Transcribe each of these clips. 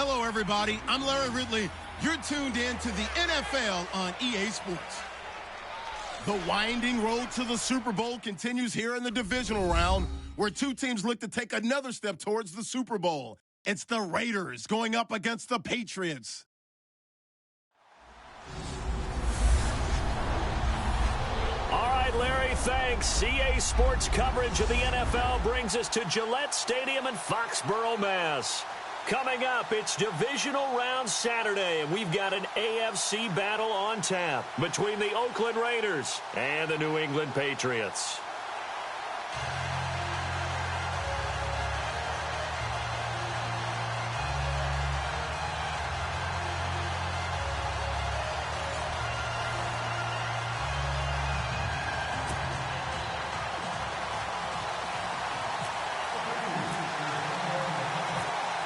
Hello, everybody. I'm Larry Ridley. You're tuned in to the NFL on EA Sports. The winding road to the Super Bowl continues here in the divisional round, where two teams look to take another step towards the Super Bowl. It's the Raiders going up against the Patriots. All right, Larry, thanks. EA Sports coverage of the NFL brings us to Gillette Stadium in Foxborough, Mass. Coming up, it's Divisional Round Saturday, and we've got an AFC battle on tap between the Oakland Raiders and the New England Patriots.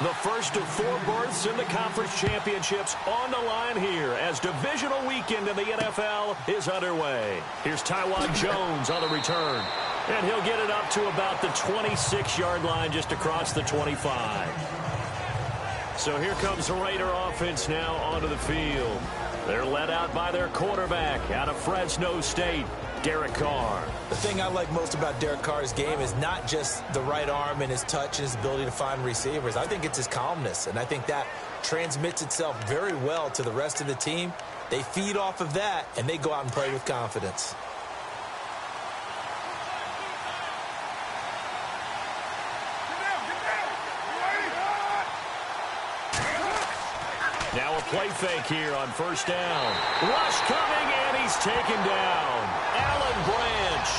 The first of four berths in the conference championships on the line here as divisional weekend in the NFL is underway. Here's Taiwan Jones on the return, and he'll get it up to about the 26-yard line just across the 25. So here comes the Raider offense now onto the field. They're led out by their quarterback out of Fresno State, Derek Carr. The thing I like most about Derek Carr's game is not just the right arm and his touch and his ability to find receivers. I think it's his calmness, and I think that transmits itself very well to the rest of the team. They feed off of that, and they go out and play with confidence. Now a play fake here on first down. Rush coming, and he's taken down. Alan Branch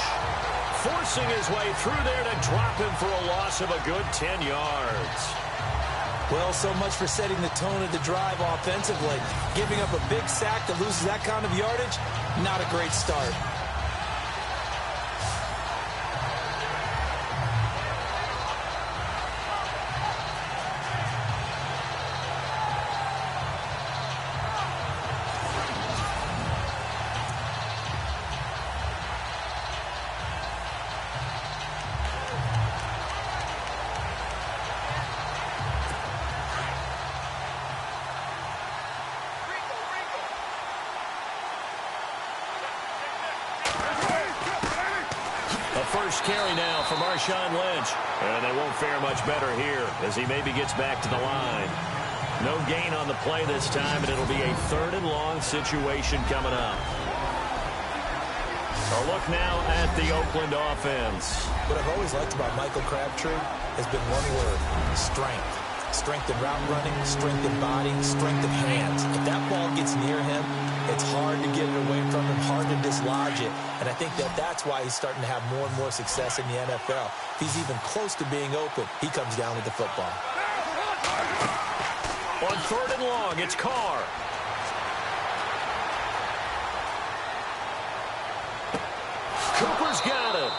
forcing his way through there to drop him for a loss of a good 10 yards. Well, so much for setting the tone of the drive offensively. Giving up a big sack that loses that kind of yardage, not a great start. First carry now from Marshawn Lynch. And they won't fare much better here as he maybe gets back to the line. No gain on the play this time, and it'll be a 3rd and long situation coming up. A look now at the Oakland offense. What I've always liked about Michael Crabtree has been one word: strength. Strength in route running, strength in body, strength in hands. If that ball gets near him, it's hard to get it away from him, hard to dislodge it. And I think that's why he's starting to have more and more success in the NFL. If he's even close to being open, he comes down with the football. On 3rd and long, it's Carr. Cooper's got it.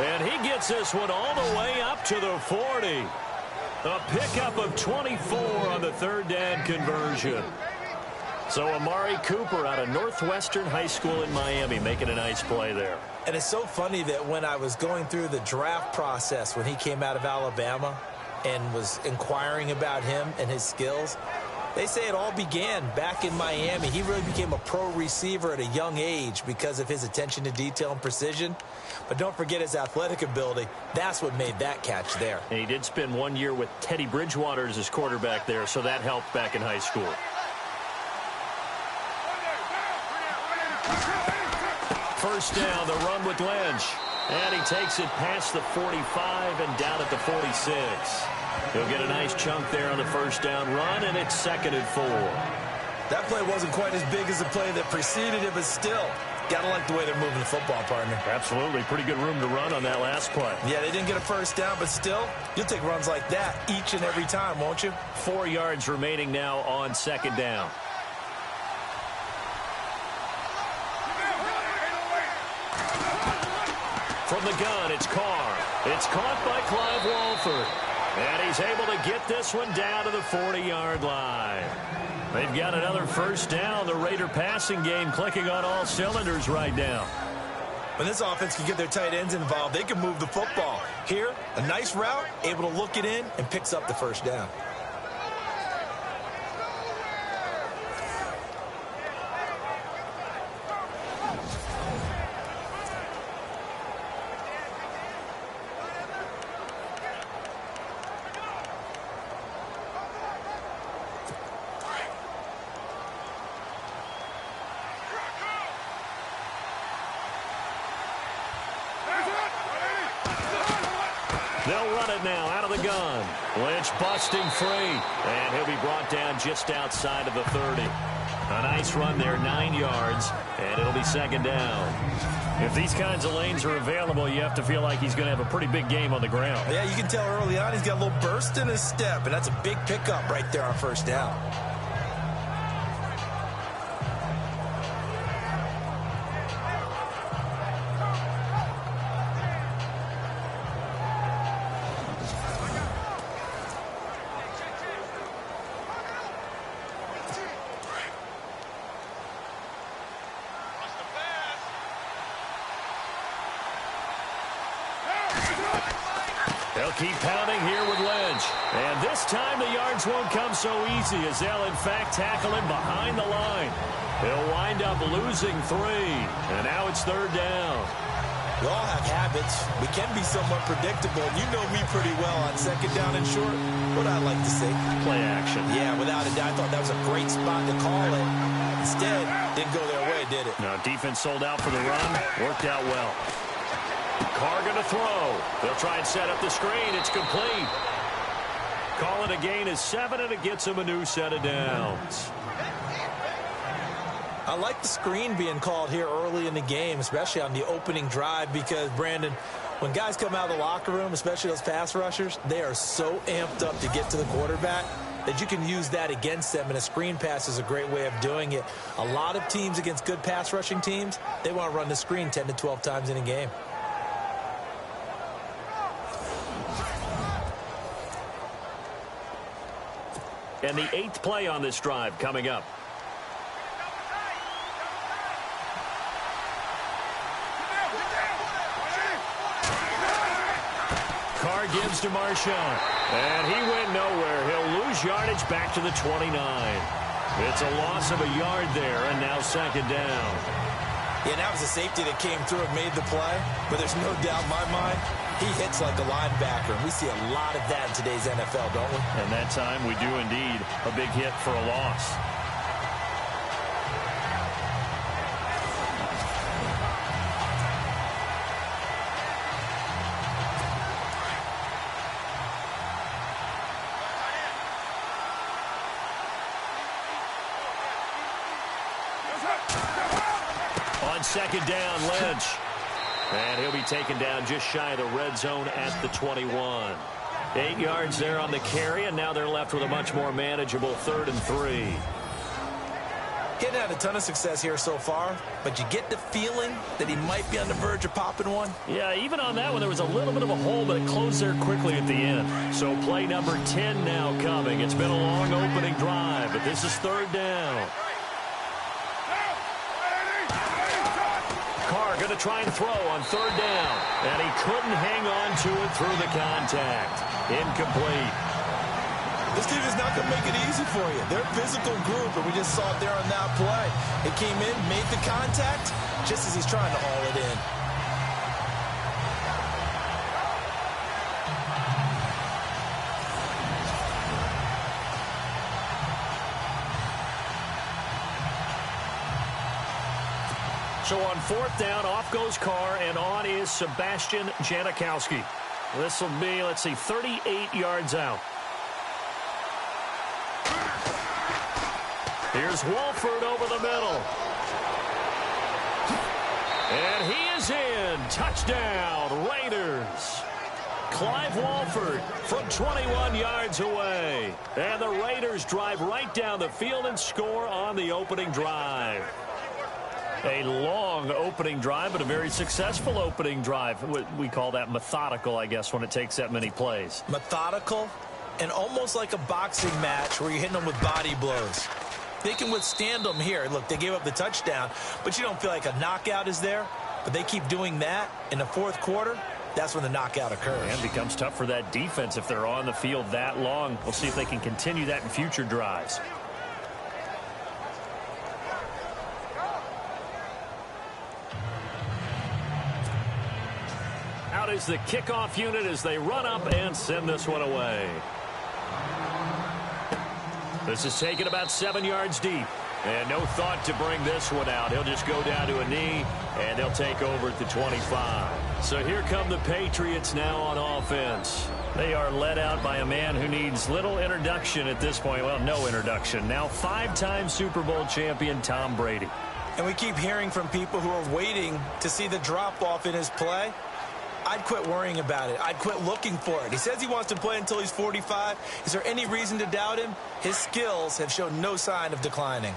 And he gets this one all the way up to the 40. A pickup of 24 on the 3rd down conversion. So Amari Cooper out of Northwestern High School in Miami making a nice play there. And it's so funny that when I was going through the draft process when he came out of Alabama and was inquiring about him and his skills, they say it all began back in Miami. He really became a pro receiver at a young age because of his attention to detail and precision. But don't forget his athletic ability. That's what made that catch there. And he did spend 1 year with Teddy Bridgewater as his quarterback there, so that helped back in high school. First down, the run with Lynch. And he takes it past the 45 and down at the 46. He'll get a nice chunk there on the first down run, and it's 2nd and 4. That play wasn't quite as big as the play that preceded it, but still, gotta like the way they're moving the football, partner. Absolutely. Pretty good room to run on that last play. Yeah, they didn't get a first down, but still, you'll take runs like that each and every time, won't you? 4 yards remaining now on 2nd down. From the gun, it's Carr. It's caught by Clive Walford. And he's able to get this one down to the 40-yard line. They've got another first down. The Raider passing game clicking on all cylinders right now. When this offense can get their tight ends involved, they can move the football. Here, a nice route, able to look it in, and picks up the first down. They'll run it now out of the gun. Lynch busting free, and he'll be brought down just outside of the 30. A nice run there, 9 yards, and it'll be second down. If these kinds of lanes are available, you have to feel like he's going to have a pretty big game on the ground. Yeah, you can tell early on he's got a little burst in his step, and that's a big pickup right there on first down. They'll keep pounding here with Lynch. And this time the yards won't come so easy as they'll, in fact, tackle him behind the line. He'll wind up losing 3. And now it's third down. We all have habits. We can be somewhat predictable. And you know me pretty well on second down and short. What I like to say? Play action. Yeah, without a doubt. I thought that was a great spot to call it. Instead, didn't go their way, did it? No, defense sold out for the run. Worked out well. Carr going to throw. They'll try and set up the screen. It's complete. Call it a gain of 7, and it gets him a new set of downs. I like the screen being called here early in the game, especially on the opening drive, because, Brandon, when guys come out of the locker room, especially those pass rushers, they are so amped up to get to the quarterback that you can use that against them, and a screen pass is a great way of doing it. A lot of teams against good pass rushing teams, they want to run the screen 10 to 12 times in a game. And the 8th play on this drive coming up. Carr gives to Marshawn. And he went nowhere. He'll lose yardage back to the 29. It's a loss of a yard there, and now second down. Yeah, that was a safety that came through and made the play. But there's no doubt in my mind, he hits like a linebacker. And we see a lot of that in today's NFL, don't we? And that time we do indeed. A big hit for a loss. On second down, Lynch. And he'll be taken down just shy of the red zone at the 21. 8 yards there on the carry, and now they're left with a much more manageable 3rd and 3. Getting had a ton of success here so far, but you get the feeling that he might be on the verge of popping one. Yeah, even on that one, there was a little bit of a hole, but it closed there quickly at the end. So play number 10 now coming. It's been a long opening drive, but this is third down. Carr going to try and throw on third down, and he couldn't hang on to it through the contact. Incomplete. This team is not going to make it easy for you. They're a physical group, and we just saw it there on that play. It came in, made the contact, just as he's trying to haul it in. So on fourth down, off goes Carr, and on is Sebastian Janikowski. This will be, let's see, 38 yards out. Here's Walford over the middle. And he is in. Touchdown, Raiders. Clive Walford from 21 yards away. And the Raiders drive right down the field and score on the opening drive. A long opening drive, but a very successful opening drive. We call that methodical, I guess, when it takes that many plays. Methodical and almost like a boxing match where you're hitting them with body blows. They can withstand them here. Look, they gave up the touchdown, but you don't feel like a knockout is there. But they keep doing that in the fourth quarter. That's when the knockout occurs. And it becomes tough for that defense if they're on the field that long. We'll see if they can continue that in future drives. Out is the kickoff unit as they run up and send this one away. This is taken about 7 yards deep. And no thought to bring this one out. He'll just go down to a knee, and they'll take over at the 25. So here come the Patriots now on offense. They are led out by a man who needs little introduction at this point. Well, no introduction. Now 5-time Super Bowl champion Tom Brady. And we keep hearing from people who are waiting to see the drop-off in his play. I'd quit worrying about it. I'd quit looking for it. He says he wants to play until he's 45. Is there any reason to doubt him? His skills have shown no sign of declining.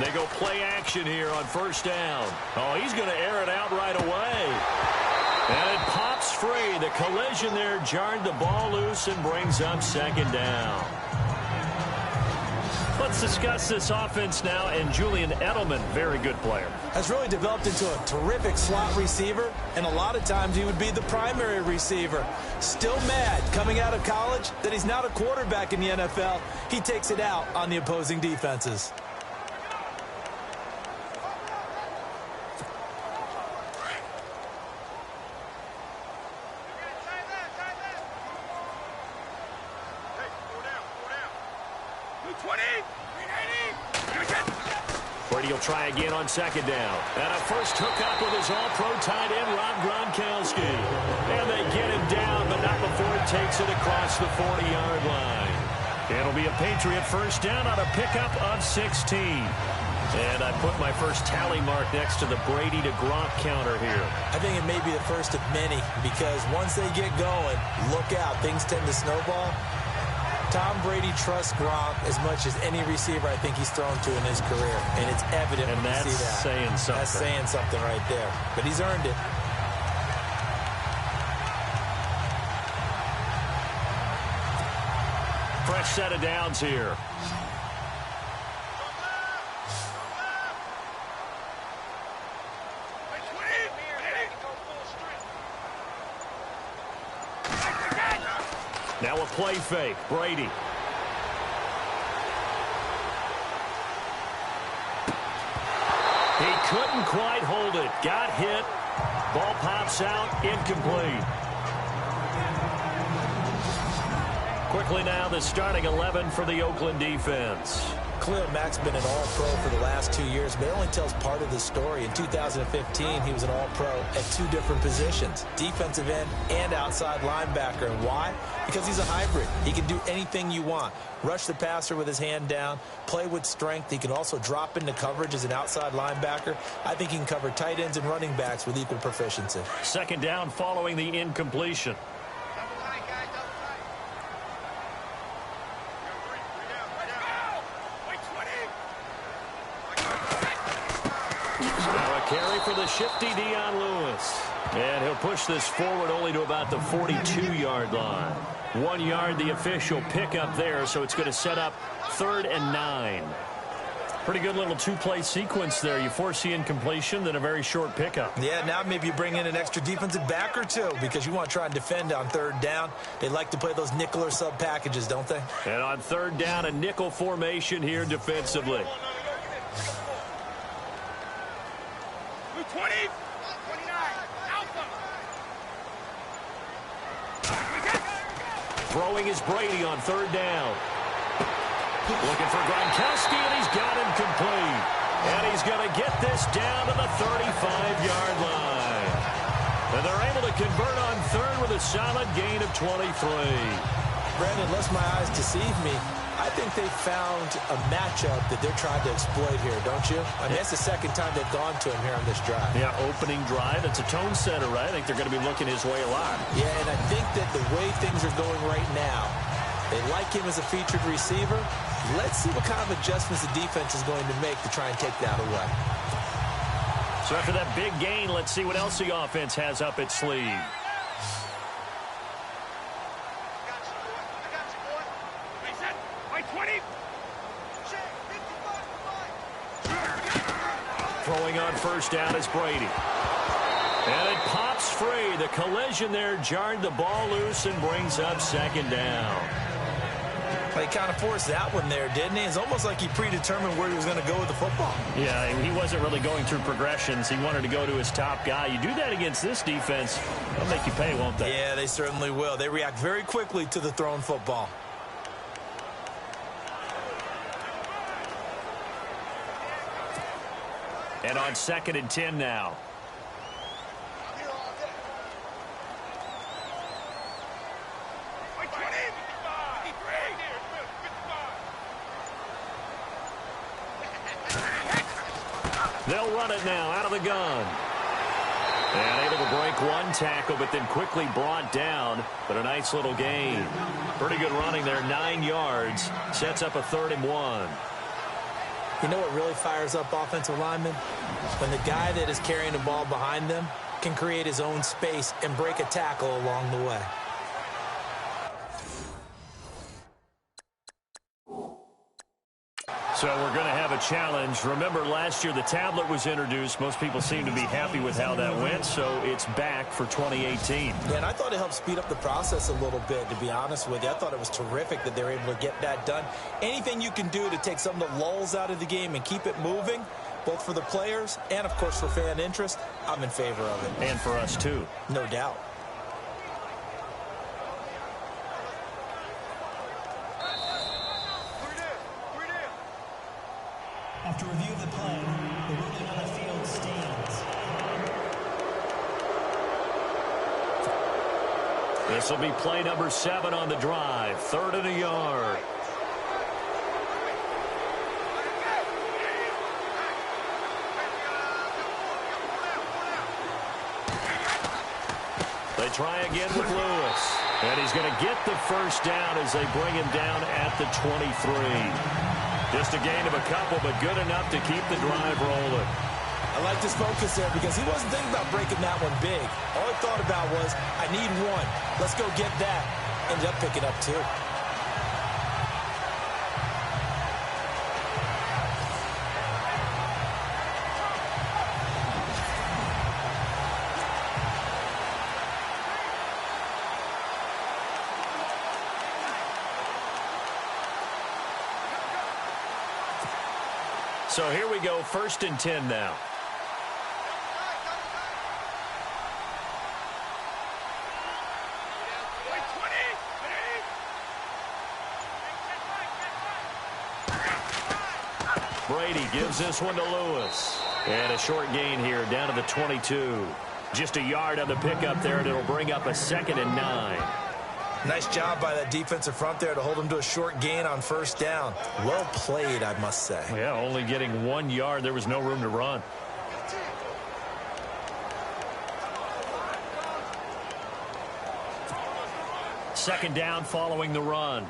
They go play action here on first down. Oh, he's going to air it out right away. And it pops free. The collision there jarred the ball loose and brings up second down. Let's discuss this offense now, and Julian Edelman, very good player. Has really developed into a terrific slot receiver, and a lot of times he would be the primary receiver. Still mad coming out of college that he's not a quarterback in the NFL. He takes it out on the opposing defenses. Brady will try again on second down. And a first hookup with his all-pro tight end, Rob Gronkowski. And they get him down, but not before he takes it across the 40-yard line. It'll be a Patriot first down on a pickup of 16. And I put my first tally mark next to the Brady to Gronk counter here. I think it may be the first of many, because once they get going, look out, things tend to snowball. Tom Brady trusts Gronk as much as any receiver I think he's thrown to in his career. And it's evident when you see that. And that's saying something. That's saying something right there. But he's earned it. Fresh set of downs here. Now a play fake. Brady. He couldn't quite hold it. Got hit. Ball pops out. Incomplete. Quickly now, the starting 11 for the Oakland defense. Khalil Mack's been an all-pro for the last 2 years, but it only tells part of the story. In 2015, he was an all-pro at 2 different positions, defensive end and outside linebacker. And why? Because he's a hybrid. He can do anything you want. Rush the passer with his hand down, play with strength. He can also drop into coverage as an outside linebacker. I think he can cover tight ends and running backs with equal proficiency. Second down following the incompletion. Carry for the shifty Dion Lewis. And he'll push this forward only to about the 42-yard line. 1 yard, the official pickup there, so it's going to set up 3rd and 9. Pretty good little 2-play sequence there. You force the incompletion, then a very short pickup. Yeah, now maybe you bring in an extra defensive back or two because you want to try and defend on 3rd down. They like to play those nickel or sub packages, don't they? And on 3rd down, a nickel formation here defensively. 20, 29, Alpha. Throwing is Brady on 3rd down. Looking for Gronkowski, and he's got him complete. And he's going to get this down to the 35-yard line. And they're able to convert on 3rd with a solid gain of 23. Brandon, unless my eyes deceive me, I think they found a matchup that they're trying to exploit here, don't you? I mean, that's the second time they've gone to him here on this drive. Yeah, opening drive. It's a tone setter, right? I think they're going to be looking his way a lot. Yeah, and I think that the way things are going right now, they like him as a featured receiver. Let's see what kind of adjustments the defense is going to make to try and take that away. So after that big gain, let's see what else the offense has up its sleeve. Throwing on 1st down is Brady. And it pops free. The collision there jarred the ball loose and brings up 2nd down. He kind of forced that one there, didn't he? It's almost like he predetermined where he was going to go with the football. Yeah, he wasn't really going through progressions. He wanted to go to his top guy. You do that against this defense, they'll make you pay, won't they? Yeah, they certainly will. They react very quickly to the thrown football. And on 2nd and 10 now. They'll run it now out of the gun. And able to break one tackle, but then quickly brought down. But a nice little gain. Pretty good running there, 9 yards. Sets up a 3rd and 1. You know what really fires up offensive linemen? When the guy that is carrying the ball behind them can create his own space and break a tackle along the way. So we're going to have a challenge. Remember, last year the tablet was introduced. Most people seem to be happy with how that went, so it's back for 2018. Yeah, and I thought it helped speed up the process a little bit, to be honest with you. I thought it was terrific that they were able to get that done. Anything you can do to take some of the lulls out of the game and keep it moving, both for the players and, of course, for fan interest, I'm in favor of it. And for us, too. No doubt. After review of the play, the ruling on the field stands. This will be play number 7 on the drive. 3rd and a yard. They try again with Lewis. And he's going to get the first down as they bring him down at the 23. Just a gain of a couple, but good enough to keep the drive rolling. I like this focus there because he wasn't thinking about breaking that one big. All he thought about was, I need one. Let's go get that. Ended up picking up 2. So here we go, 1st and 10 now. Brady gives this one to Lewis. And a short gain here down to the 22. Just a yard on the pickup there, and it'll bring up a 2nd and 9. Nice job by that defensive front there to hold him to a short gain on 1st down. Well played, I must say. Yeah, only getting 1 yard. There was no room to run. Second down following the run.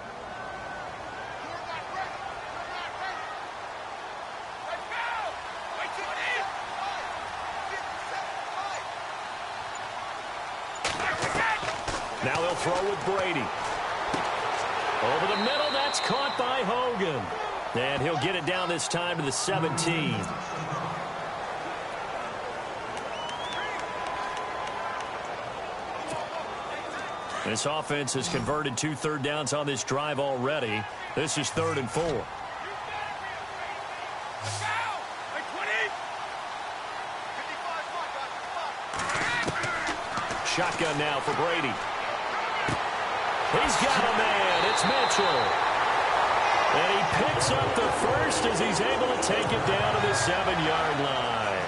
Now they'll throw with Brady. Over the middle, that's caught by Hogan. And he'll get it down this time to the 17. This offense has converted 2 third downs on this drive already. This is 3rd and 4. Shotgun now for Brady. He's got a man. It's Mitchell. And he picks up the first as he's able to take it down to the 7-yard line.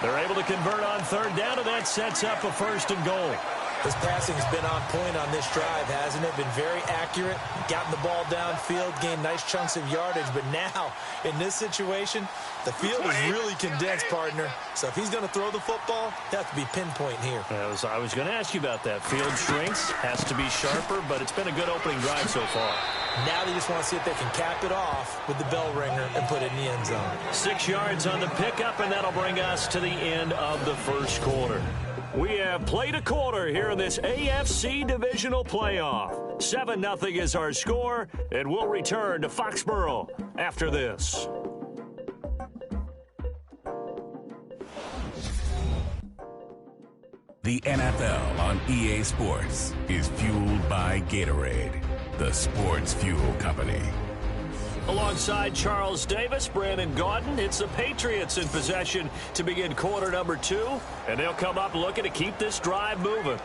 They're able to convert on 3rd down, and that sets up a 1st and goal. His passing's been on point on this drive, hasn't it? Been very accurate, gotten the ball downfield, gained nice chunks of yardage. But now, in this situation, the field is really condensed, partner. So if he's going to throw the football, that has to be pinpoint here. I was going to ask you about that. Field shrinks, has to be sharper, but it's been a good opening drive so far. Now they just want to see if they can cap it off with the bell ringer and put it in the end zone. 6 yards on the pickup, and that'll bring us to the end of the first quarter. We have played a quarter here in this AFC Divisional Playoff. 7-0 is our score, and we'll return to Foxborough after this. The NFL on EA Sports is fueled by Gatorade, the sports fuel company. Alongside Charles Davis, Brandon Gaudin, it's the Patriots in possession to begin quarter number 2, and they'll come up looking to keep this drive moving.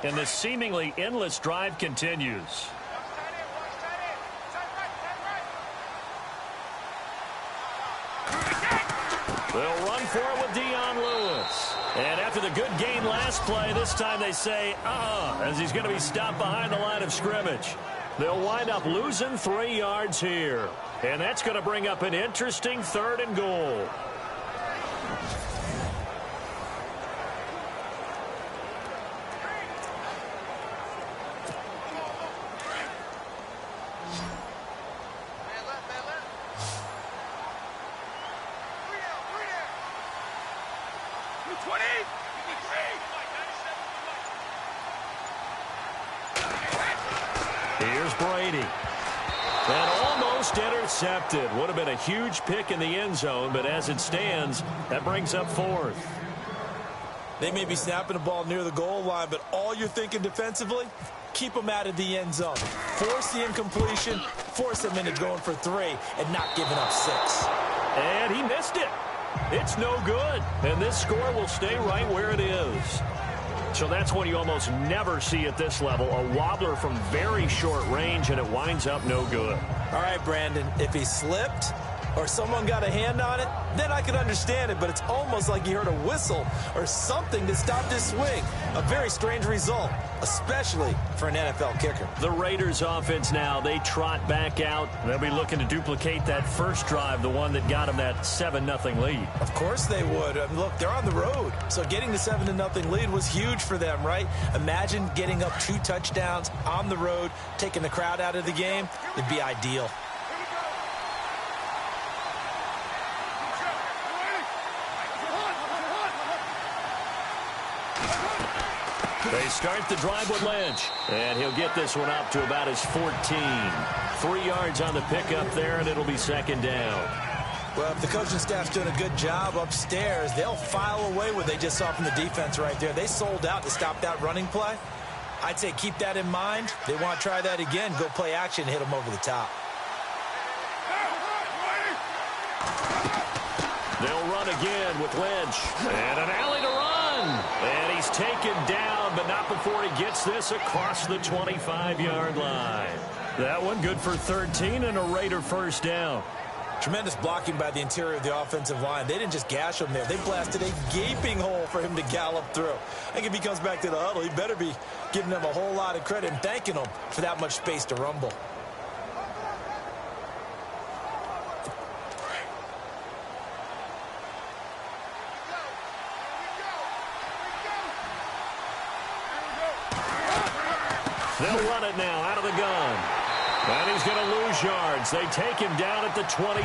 and this seemingly endless drive continues. They'll run for it with Dion Lewis. And after the good gain last play, this time they say, as he's going to be stopped behind the line of scrimmage. They'll wind up losing 3 yards here. And that's going to bring up an interesting 3rd and goal. Here's Brady. And almost intercepted. Would have been a huge pick in the end zone, but as it stands, that brings up 4th. They may be snapping the ball near the goal line, but all you're thinking defensively, keep them out of the end zone. Force the incompletion, force them into going for 3, and not giving up 6. And he missed it. It's no good. And this score will stay right where it is. So that's what you almost never see at this level. A wobbler from very short range, and it winds up no good. All right, Brandon, if he slipped or someone got a hand on it, then I could understand it, but it's almost like you heard a whistle or something that stopped his swing. A very strange result, especially for an NFL kicker. The Raiders offense now, they trot back out. They'll be looking to duplicate that first drive, the one that got them that 7-0 lead. Of course they would. I mean, look, they're on the road, so getting the 7-0 lead was huge for them, right? Imagine getting up 2 touchdowns on the road, taking the crowd out of the game. It'd be ideal. They start the drive with Lynch, and he'll get this one up to about his 14. 3 yards on the pickup there, and it'll be 2nd down. Well, if the coaching staff's doing a good job upstairs, they'll file away what they just saw from the defense right there. They sold out to stop that running play. I'd say keep that in mind. They want to try that again, go play action, hit them over the top. They'll run again with Lynch, and an alley to run. And he's taken down, but not before he gets this across the 25-yard line. That one good for 13 and a Raider 1st down. Tremendous blocking by the interior of the offensive line. They didn't just gash him there. They blasted a gaping hole for him to gallop through. I think if he comes back to the huddle, he better be giving them a whole lot of credit and thanking them for that much space to rumble. They'll run it now out of the gun. And he's going to lose yards. They take him down at the 26.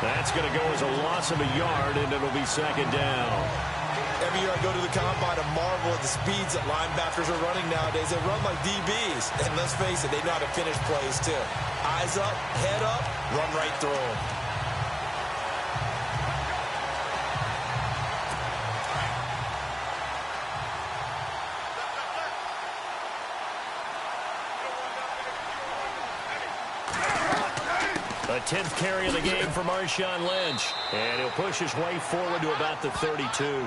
That's going to go as a loss of a yard, and it'll be 2nd down. Every year I go to the combine and marvel at the speeds that linebackers are running nowadays. They run like DBs. And let's face it, they know how to finish plays too. Eyes up, head up, run right through them. A 10th carry of the game for Marshawn Lynch. And he'll push his way forward to about the 32.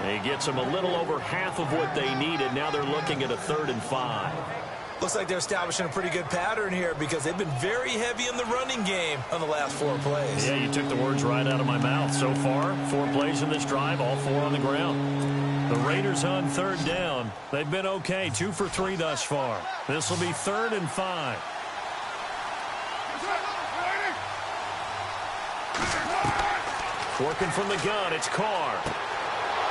He gets them a little over half of what they needed. Now they're looking at a 3rd and 5. Looks like they're establishing a pretty good pattern here because they've been very heavy in the running game on the last 4 plays. Yeah, you took the words right out of my mouth. So far, 4 plays in this drive, all 4 on the ground. The Raiders on 3rd down. They've been okay, 2 for 3 thus far. This will be 3rd and 5. Working from the gun, it's Carr.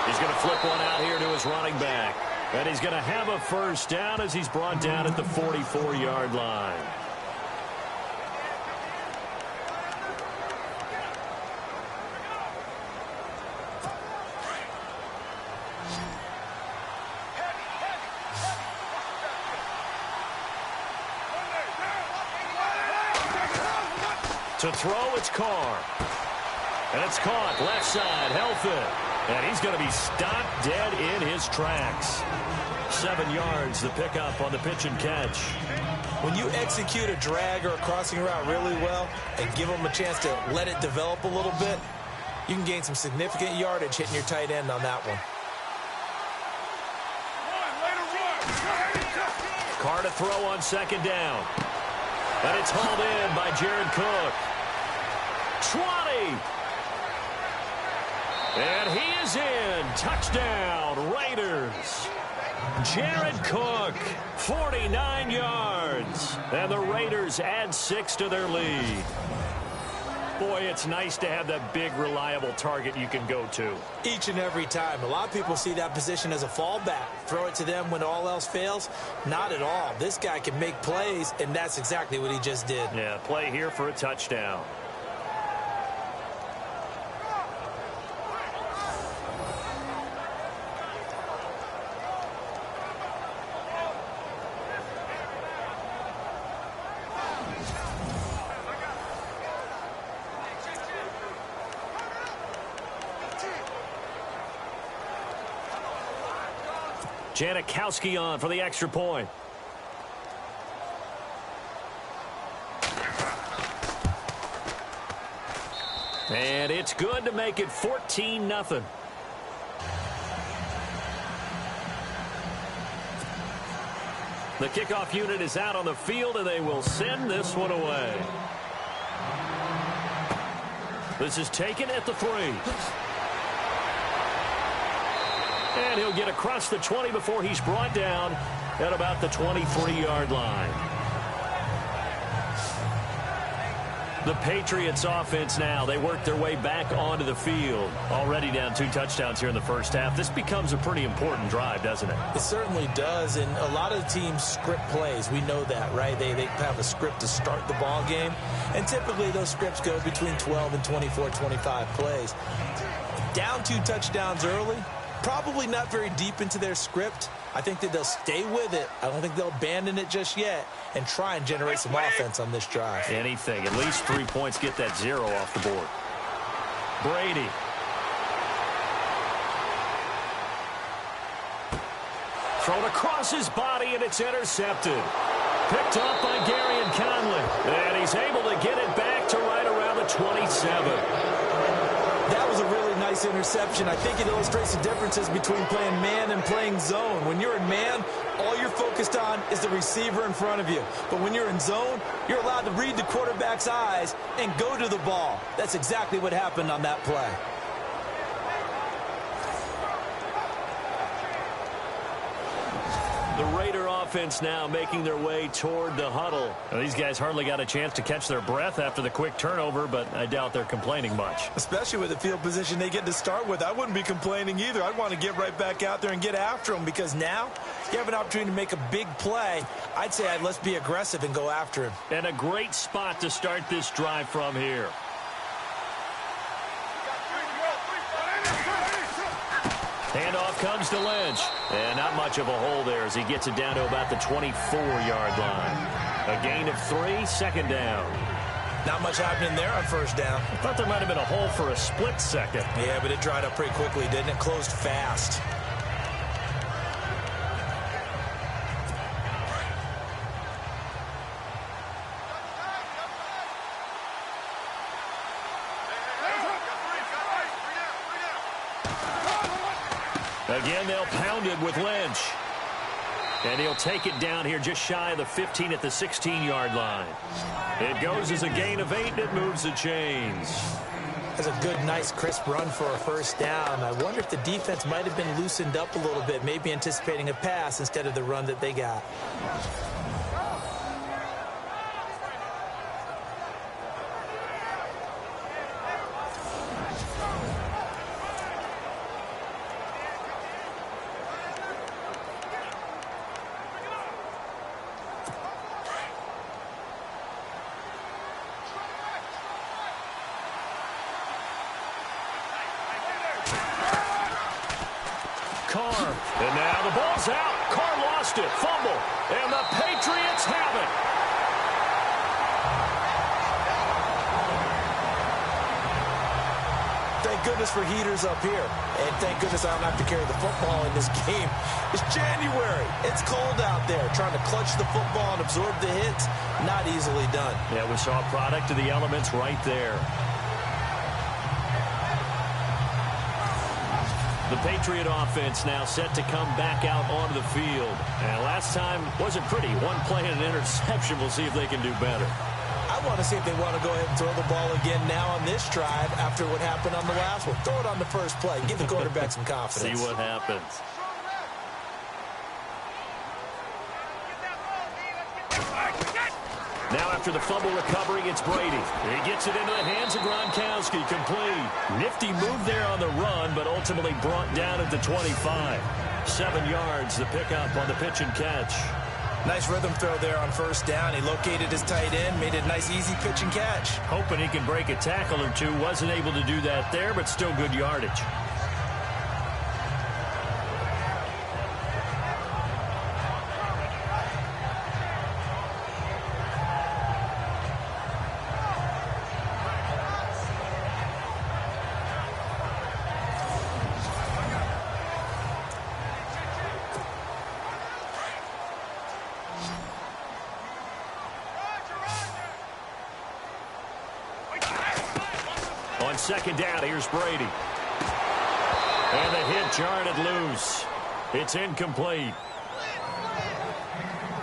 He's going to flip one out here to his running back. And he's going to have a 1st down as he's brought down at the 44-yard line. To throw, it's Carr. And it's caught, left side, Helfand. And he's going to be stopped dead in his tracks. 7 yards, the pickup on the pitch and catch. When you execute a drag or a crossing route really well and give them a chance to let it develop a little bit, you can gain some significant yardage hitting your tight end on that one. Carr to throw on second down. And it's hauled in by Jared Cook. 20. And he is in. Touchdown, Raiders. Jared Cook, 49 yards. And the Raiders add 6 to their lead. Boy, it's nice to have that big, reliable target you can go to. Each and every time. A lot of people see that position as a fallback. Throw it to them when all else fails. Not at all. This guy can make plays, and that's exactly what he just did. Yeah, play here for a touchdown. Janikowski on for the extra point. And it's good to make it 14-0. The kickoff unit is out on the field, and they will send this one away. This is taken at the 3. And he'll get across the 20 before he's brought down at about the 23-yard line. The Patriots offense now, they work their way back onto the field. Already down 2 touchdowns here in the first half. This becomes a pretty important drive, doesn't it? It certainly does, and a lot of teams script plays. We know that, right? They have a script to start the ball game, and typically those scripts go between 12 and 24, 25 plays. Down 2 touchdowns early, probably not very deep into their script. I think that they'll stay with it. I don't think they'll abandon it just yet and try and generate some offense on this drive. Anything. At least 3 points, get that 0 off the board. Brady. Thrown across his body, and it's intercepted. Picked up by Garyon Conley. And he's able to get it back to right around the 27. That was a really nice interception. I think it illustrates the differences between playing man and playing zone. When you're in man, all you're focused on is the receiver in front of you. But when you're in zone, you're allowed to read the quarterback's eyes and go to the ball. That's exactly what happened on that play. The Raider offense now making their way toward the huddle. Well, these guys hardly got a chance to catch their breath after the quick turnover, but I doubt they're complaining much. Especially with the field position they get to start with. I wouldn't be complaining either. I'd want to get right back out there and get after them, because now you have an opportunity to make a big play. I'd say let's be aggressive and go after him. And a great spot to start this drive from here. Handoff comes to Lynch. And not much of a hole there as he gets it down to about the 24-yard line. A gain of 3, second down. Not much happening there on first down. I thought there might have been a hole for a split second. Yeah, but it dried up pretty quickly, didn't it? Closed fast. Again, they'll pound it with Lynch. And he'll take it down here just shy of the 15 at the 16-yard line. It goes as a gain of 8, and it moves the chains. That's a good, nice, crisp run for a first down. I wonder if the defense might have been loosened up a little bit, maybe anticipating a pass instead of the run that they got. And now the ball's out. Carr lost it. Fumble. And the Patriots have it. Thank goodness for heaters up here. And thank goodness I don't have to carry the football in this game. It's January. It's cold out there. Trying to clutch the football and absorb the hits, not easily done. Yeah, we saw a product of the elements right there. The Patriot offense now set to come back out onto the field. And last time wasn't pretty. One play and an interception. We'll see if they can do better. I want to see if they want to go ahead and throw the ball again now on this drive after what happened on the last one. Throw it on the first play. Give the quarterback some confidence. See what happens. Now after the fumble recovery, it's Brady. He gets it into the hands of Gronkowski, complete. Nifty move there on the run, but ultimately brought down at the 25. 7 yards, the pickup on the pitch and catch. Nice rhythm throw there on first down. He located his tight end, made it a nice easy pitch and catch. Hoping he can break a tackle or two. Wasn't able to do that there, but still good yardage. On second down, here's Brady. And the hit jarred it loose. It's incomplete.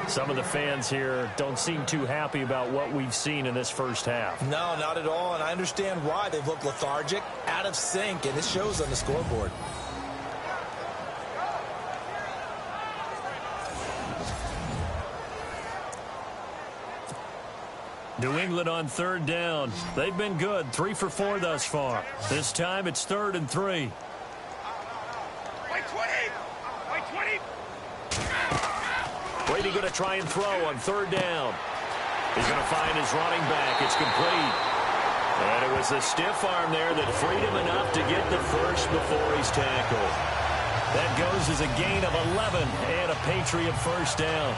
Some of the fans here don't seem too happy about what we've seen in this first half. No, not at all, and I understand why. They've looked lethargic, out of sync, and it shows on the scoreboard. New England on third down. They've been good, 3 for 4 thus far. This time it's 3rd and 3. White 20! White 20! Brady going to try and throw on third down. He's going to find his running back. It's complete. And it was the stiff arm there that freed him enough to get the first before he's tackled. That goes as a gain of 11 and a Patriot first down.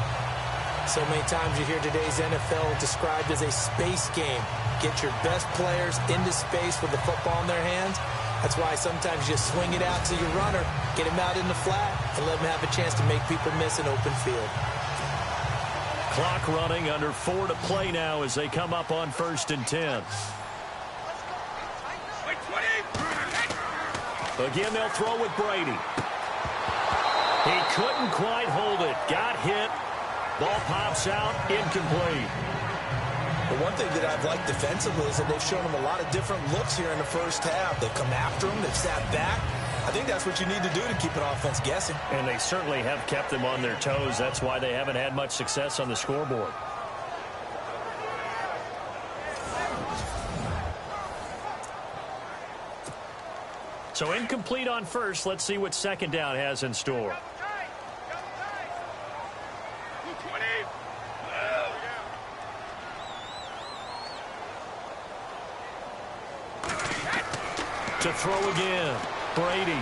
So many times you hear today's NFL described as a space game. Get your best players into space with the football in their hands. That's why sometimes you swing it out to your runner, get him out in the flat, and let him have a chance to make people miss an open field. Clock running, under 4 to play now as they come up on 1st and 10. Again, they'll throw with Brady. He couldn't quite hold it. Got hit. Ball pops out, incomplete. The one thing that I've liked defensively is that they've shown him a lot of different looks here in the first half. They've come after him. They've sat back. I think that's what you need to do to keep an offense guessing. And they certainly have kept them on their toes. That's why they haven't had much success on the scoreboard. So incomplete on first. Let's see what second down has in store. To throw again, Brady.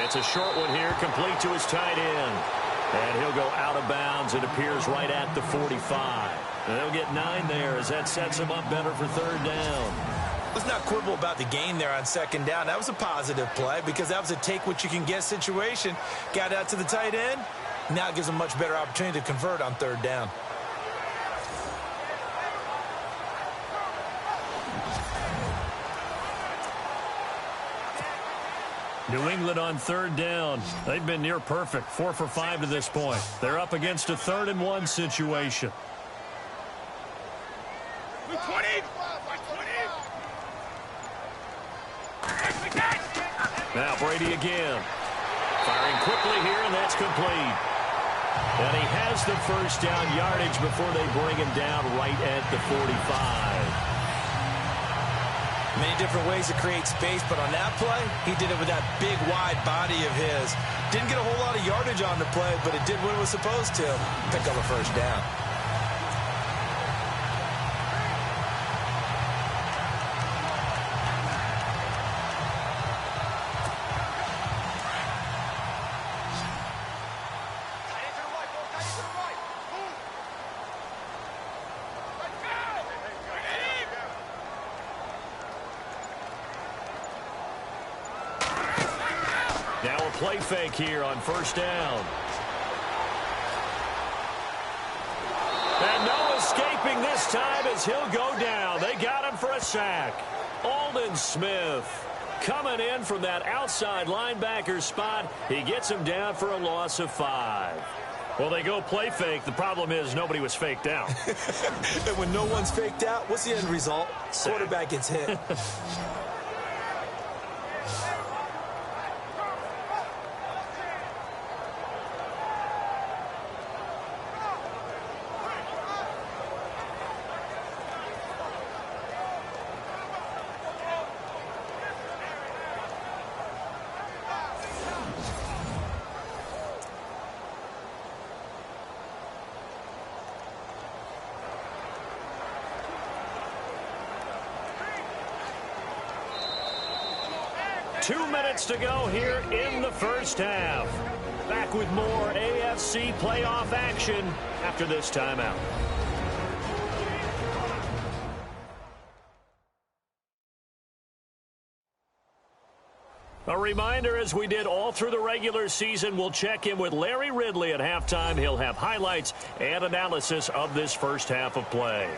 It's a short one here, complete to his tight end. And he'll go out of bounds. It appears right at the 45. And they'll get 9 there as that sets him up better for third down. Let's not quibble about the gain there on second down. That was a positive play because that was a take-what-you-can-get situation. Got out to the tight end. Now it gives them a much better opportunity to convert on third down. New England on third down. They've been near perfect, 4 for 5 to this point. They're up against a 3rd and 1 situation. Now Brady again. Firing quickly here, and that's complete. And he has the first down yardage before they bring him down right at the 45. Many different ways to create space, but on that play, he did it with that big, wide body of his. Didn't get a whole lot of yardage on the play, but it did what it was supposed to. Pick up a first down. Now a play fake here on first down. And no escaping this time as he'll go down. They got him for a sack. Aldon Smith Coming in from that outside linebacker spot, he gets him down for a loss of 5. Well, they go play fake. The problem is nobody was faked out. And when no one's faked out, what's the end result? Quarterback gets hit. To go here in the first half. Back with more AFC playoff action after this timeout. A reminder, as we did all through the regular season, we'll check in with Larry Ridley at halftime. He'll have highlights and analysis of this first half of play.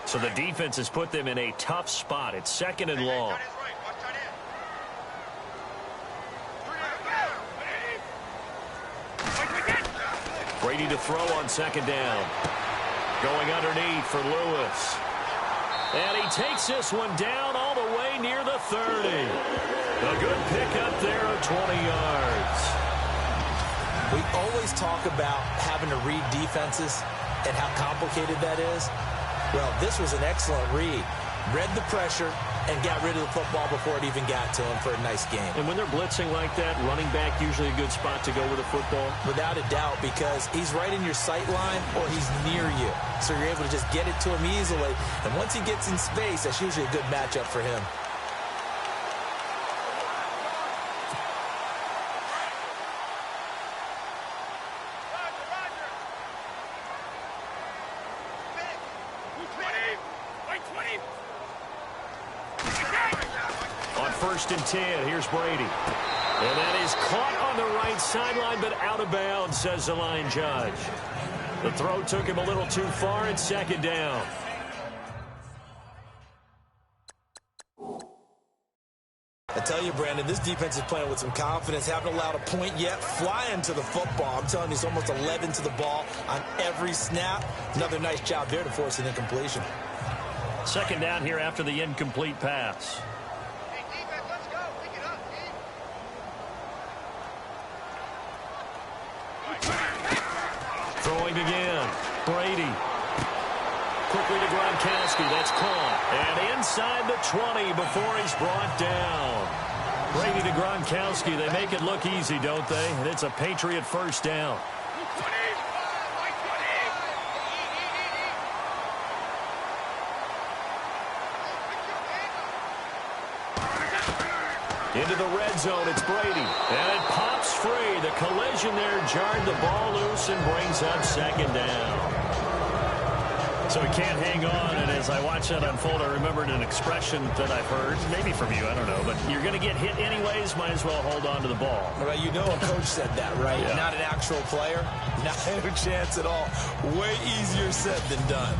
So the defense has put them in a tough spot. It's 2nd and long. Brady to throw on 2nd down. Going underneath for Lewis. And he takes this one down all the way near the 30. A good pickup there of 20 yards. We always talk about having to read defenses and how complicated that is. Well, this was an excellent read. Read the pressure and got rid of the football before it even got to him for a nice game. And when they're blitzing like that, running back usually a good spot to go with a football? Without a doubt, because he's right in your sight line or he's near you. So you're able to just get it to him easily. And once he gets in space, that's usually a good matchup for him. On 1st and 10, here's Brady. And that is caught on the right sideline, but out of bounds, says the line judge. The throw took him a little too far. It's 2nd down. I tell you, Brandon, this defense is playing with some confidence. Haven't allowed a point yet. Flying to the football. I'm telling you, it's almost 11 to the ball on every snap. Another nice job there to force an incompletion. 2nd down here after the incomplete pass. Hey, defense, let's go. Pick it up, team. Throwing again. Brady. Quickly to Gronkowski. That's caught. And inside the 20 before he's brought down. Brady to Gronkowski. They make it look easy, don't they? And it's a Patriot 1st down. Into the red zone, it's Brady. And it pops free. The collision there jarred the ball loose and brings up 2nd down. So he can't hang on, and as I watch that unfold, I remembered an expression that I've heard, maybe from you, I don't know, but you're going to get hit anyways, might as well hold on to the ball. Well, you know a coach said that, right? Yeah. Not an actual player. Not a chance at all. Way easier said than done.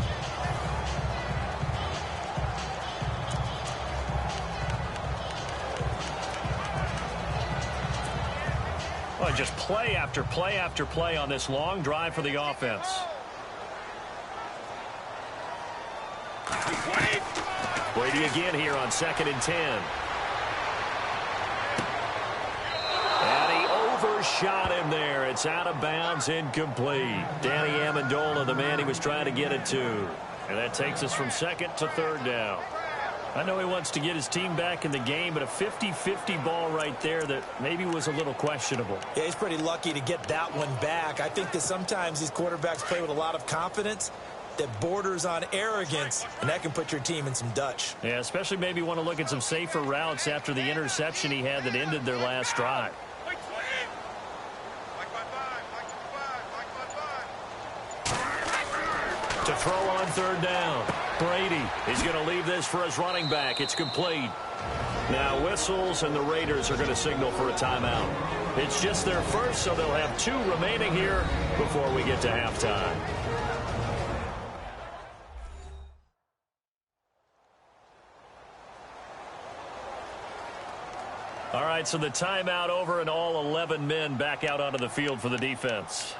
Well, just play after play after play on this long drive for the offense. Brady again here on 2nd and 10. And he overshot him there. It's out of bounds, incomplete. Danny Amendola, the man he was trying to get it to. And that takes us from 2nd to 3rd down. I know he wants to get his team back in the game, but a 50-50 ball right there that maybe was a little questionable. Yeah, he's pretty lucky to get that one back. I think that sometimes these quarterbacks play with a lot of confidence that borders on arrogance, and that can put your team in some Dutch. Yeah, especially maybe want to look at some safer routes after the interception he had that ended their last drive. To throw on 3rd down. Brady, he's going to leave this for his running back. It's complete. Now whistles, and the Raiders are going to signal for a timeout. It's just their first, so they'll have 2 remaining here before we get to halftime. right, so the timeout over and all 11 men back out onto the field for the defense.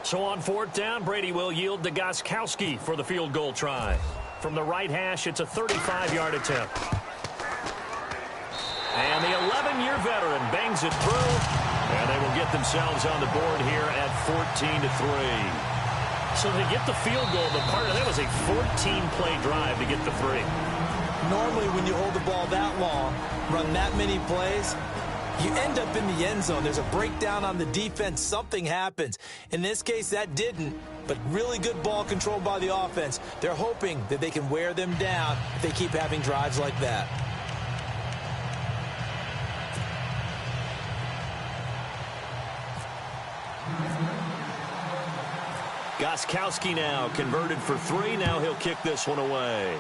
So on fourth down, Brady will yield to Gostkowski for the field goal try. From the right hash, it's a 35-yard attempt. And the 11-year veteran bangs it through, and they will get themselves on the board here at 14-3. So they get the field goal, but part of that was a 14-play drive to get the 3. Normally, when you hold the ball that long, run that many plays, you end up in the end zone. There's a breakdown on the defense. Something happens. In this case, that didn't, but really good ball control by the offense. They're hoping that they can wear them down if they keep having drives like that. Gostkowski now converted for 3. Now he'll kick this one away.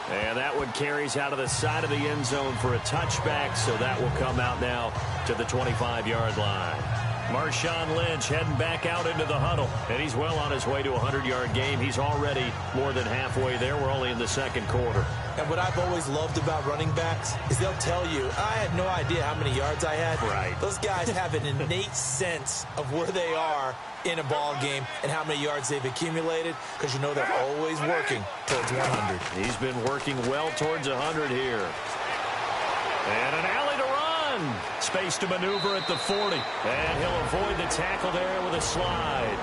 And that one carries out of the side of the end zone for a touchback, so that will come out now to the 25-yard line. Marshawn Lynch heading back out into the huddle, and he's well on his way to a 100-yard game. He's already more than halfway there. We're only in the second quarter. And what I've always loved about running backs is they'll tell you, I had no idea how many yards I had. Right. Those guys have an innate sense of where they are in a ball game and how many yards they've accumulated, because you know they're always working towards 100. He's been working well towards 100 here. And an alley to run. Space to maneuver at the 40. And he'll avoid the tackle there with a slide.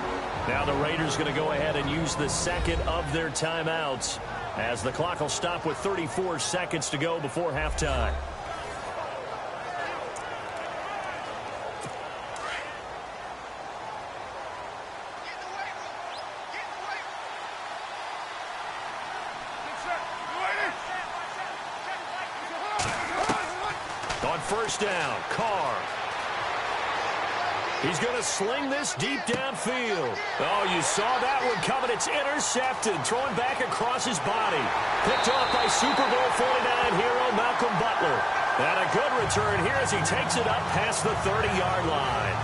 Now the Raiders going to go ahead and use the second of their timeouts, as the clock will stop with 34 seconds to go before halftime. On first down, Carr. He's going to sling this deep downfield. Oh, you saw that one coming. It's intercepted. Throwing back across his body. Picked off by Super Bowl 49 hero Malcolm Butler. And a good return here as he takes it up past the 30-yard line.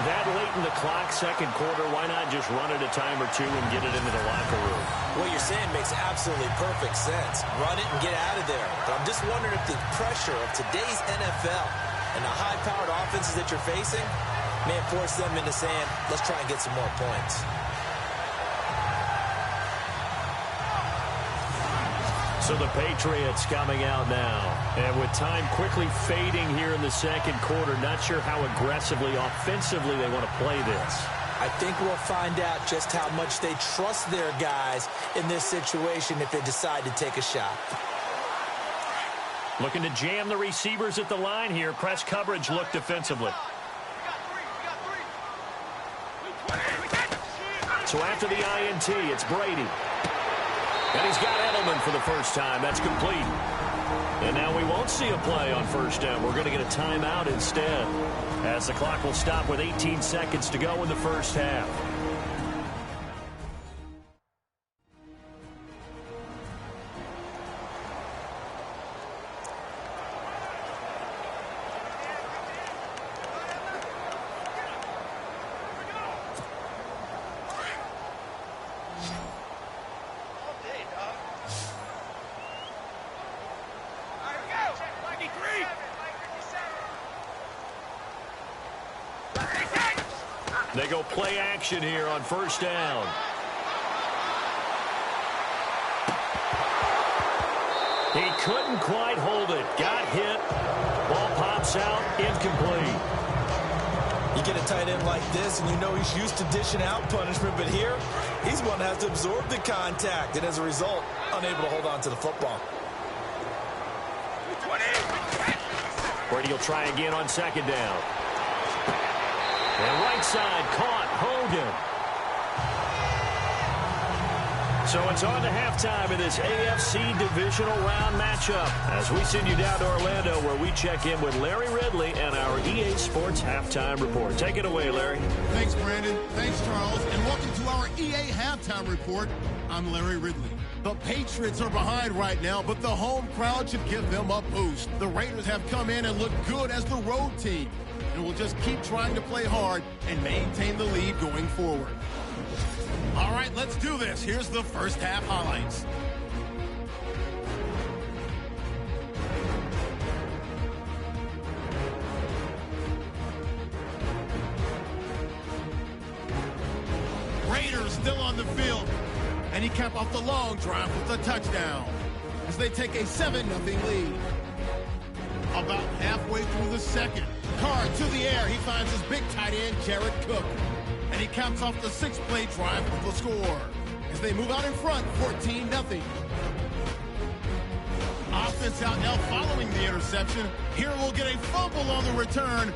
That late in the clock, second quarter, why not just run it a time or two and get it into the locker room? What you're saying makes absolutely perfect sense. Run it and get out of there. But I'm just wondering if the pressure of today's NFL and the high-powered offenses that you're facing may force them into saying, let's try and get some more points. So the Patriots coming out now. And with time quickly fading here in the second quarter, not sure how aggressively, offensively they want to play this. I think we'll find out just how much they trust their guys in this situation if they decide to take a shot. Looking to jam the receivers at the line here. Press coverage look defensively. So after the INT, it's Brady. And he's got Edelman for the first time. That's complete. And now we won't see a play on first down. We're going to get a timeout instead, as the clock will stop with 18 seconds to go in the first half. They go play action here on first down. He couldn't quite hold it. Got hit. Ball pops out. Incomplete. You get a tight end like this, and you know he's used to dishing out punishment, but here, he's one that has to absorb the contact, and as a result, unable to hold on to the football. Brady will try again on second down. And right side caught Hogan. So it's on to halftime in this AFC Divisional Round matchup as we send you down to Orlando, where we check in with Larry Ridley and our EA Sports Halftime Report. Take it away, Larry. Thanks, Brandon. Thanks, Charles. And welcome to our EA Halftime Report. I'm Larry Ridley. The Patriots are behind right now, but the home crowd should give them a boost. The Raiders have come in and looked good as the road team. and will just keep trying to play hard and maintain the lead going forward. All right, let's do this. Here's the first half highlights. Raiders still on the field, and he capped off the long drive with a touchdown as they take a 7-0 lead. About halfway through the second, Carr to the air. He finds his big tight end, Jared Cook, and he caps off the 6-play drive with the score as they move out in front, 14-0. Offense out now following the interception. Here we'll get a fumble on the return.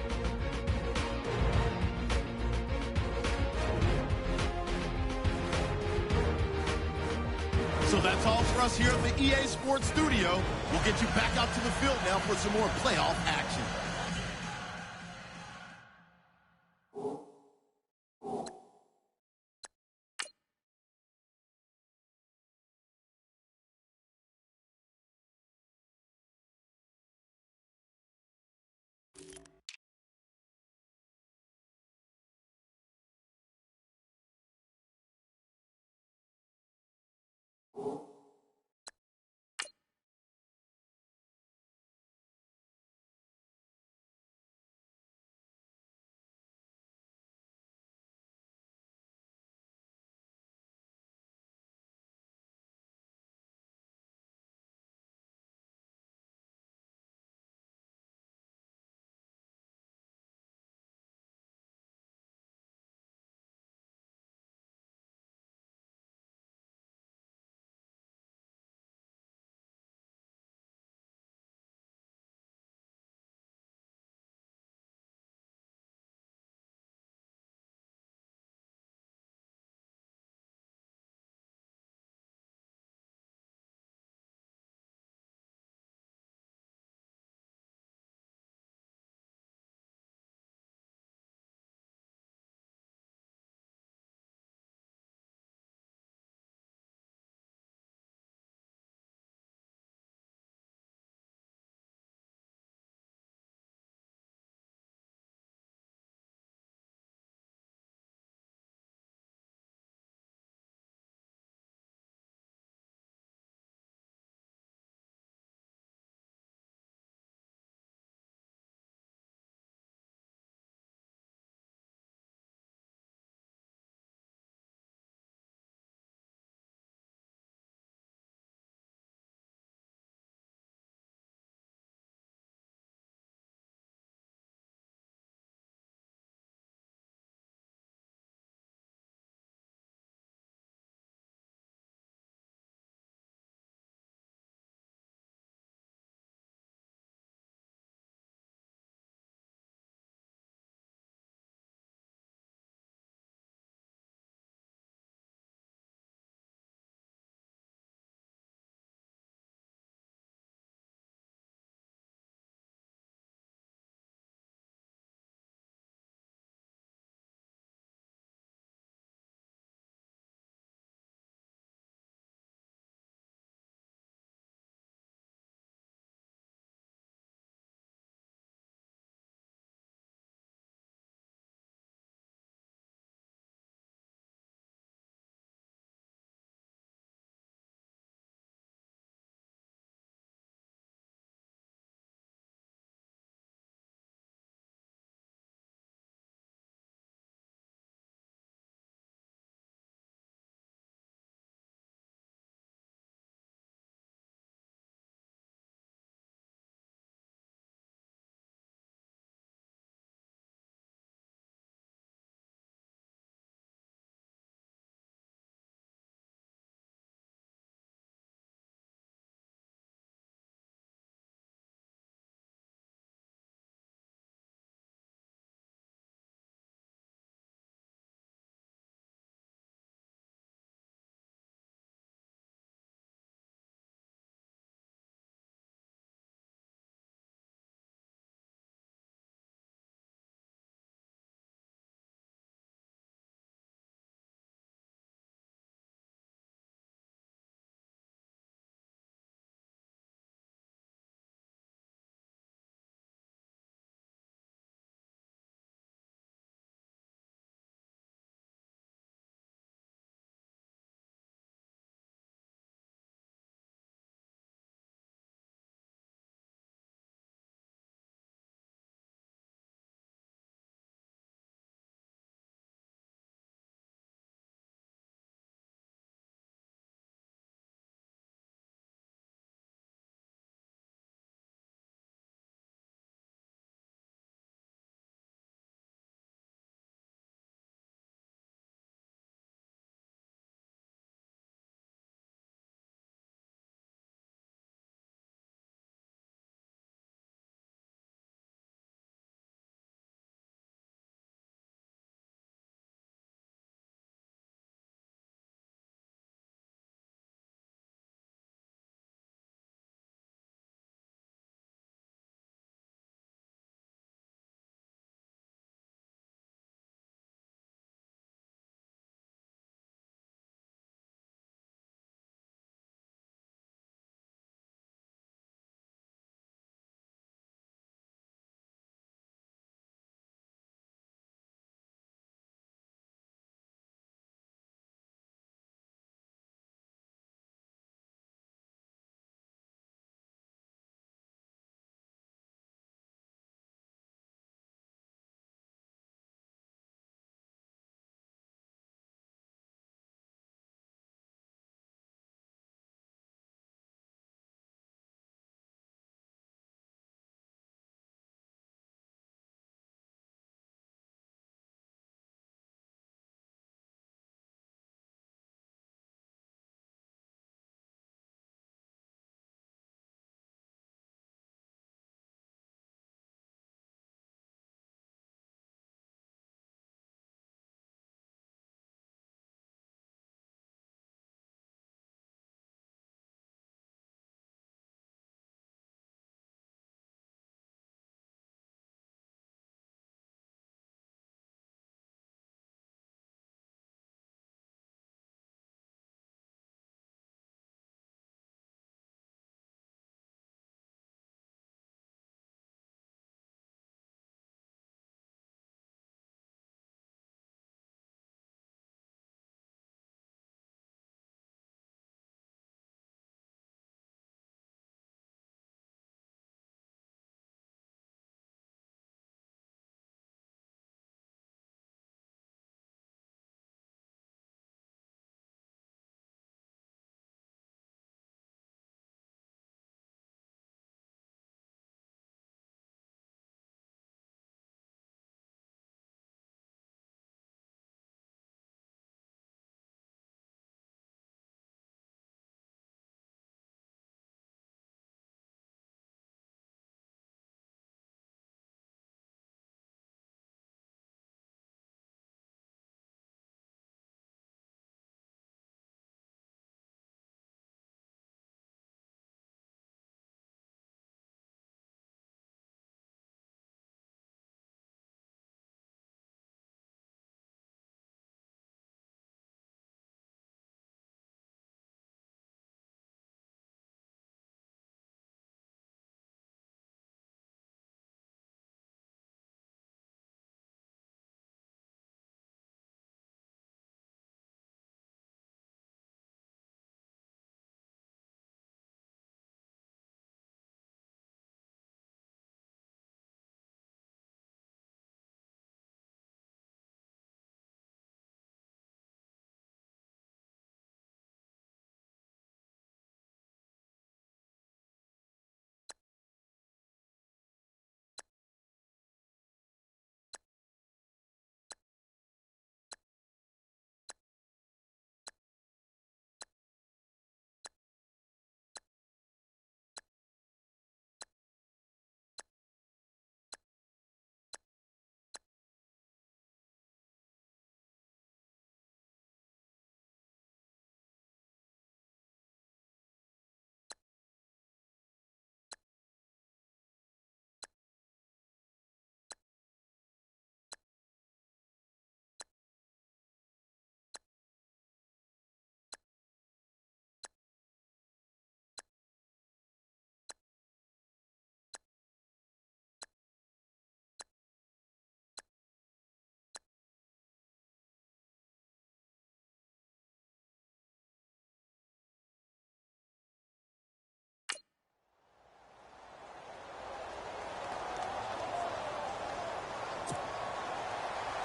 So that's all for us here at the EA Sports Studio. We'll get you back out to the field now for some more playoff action.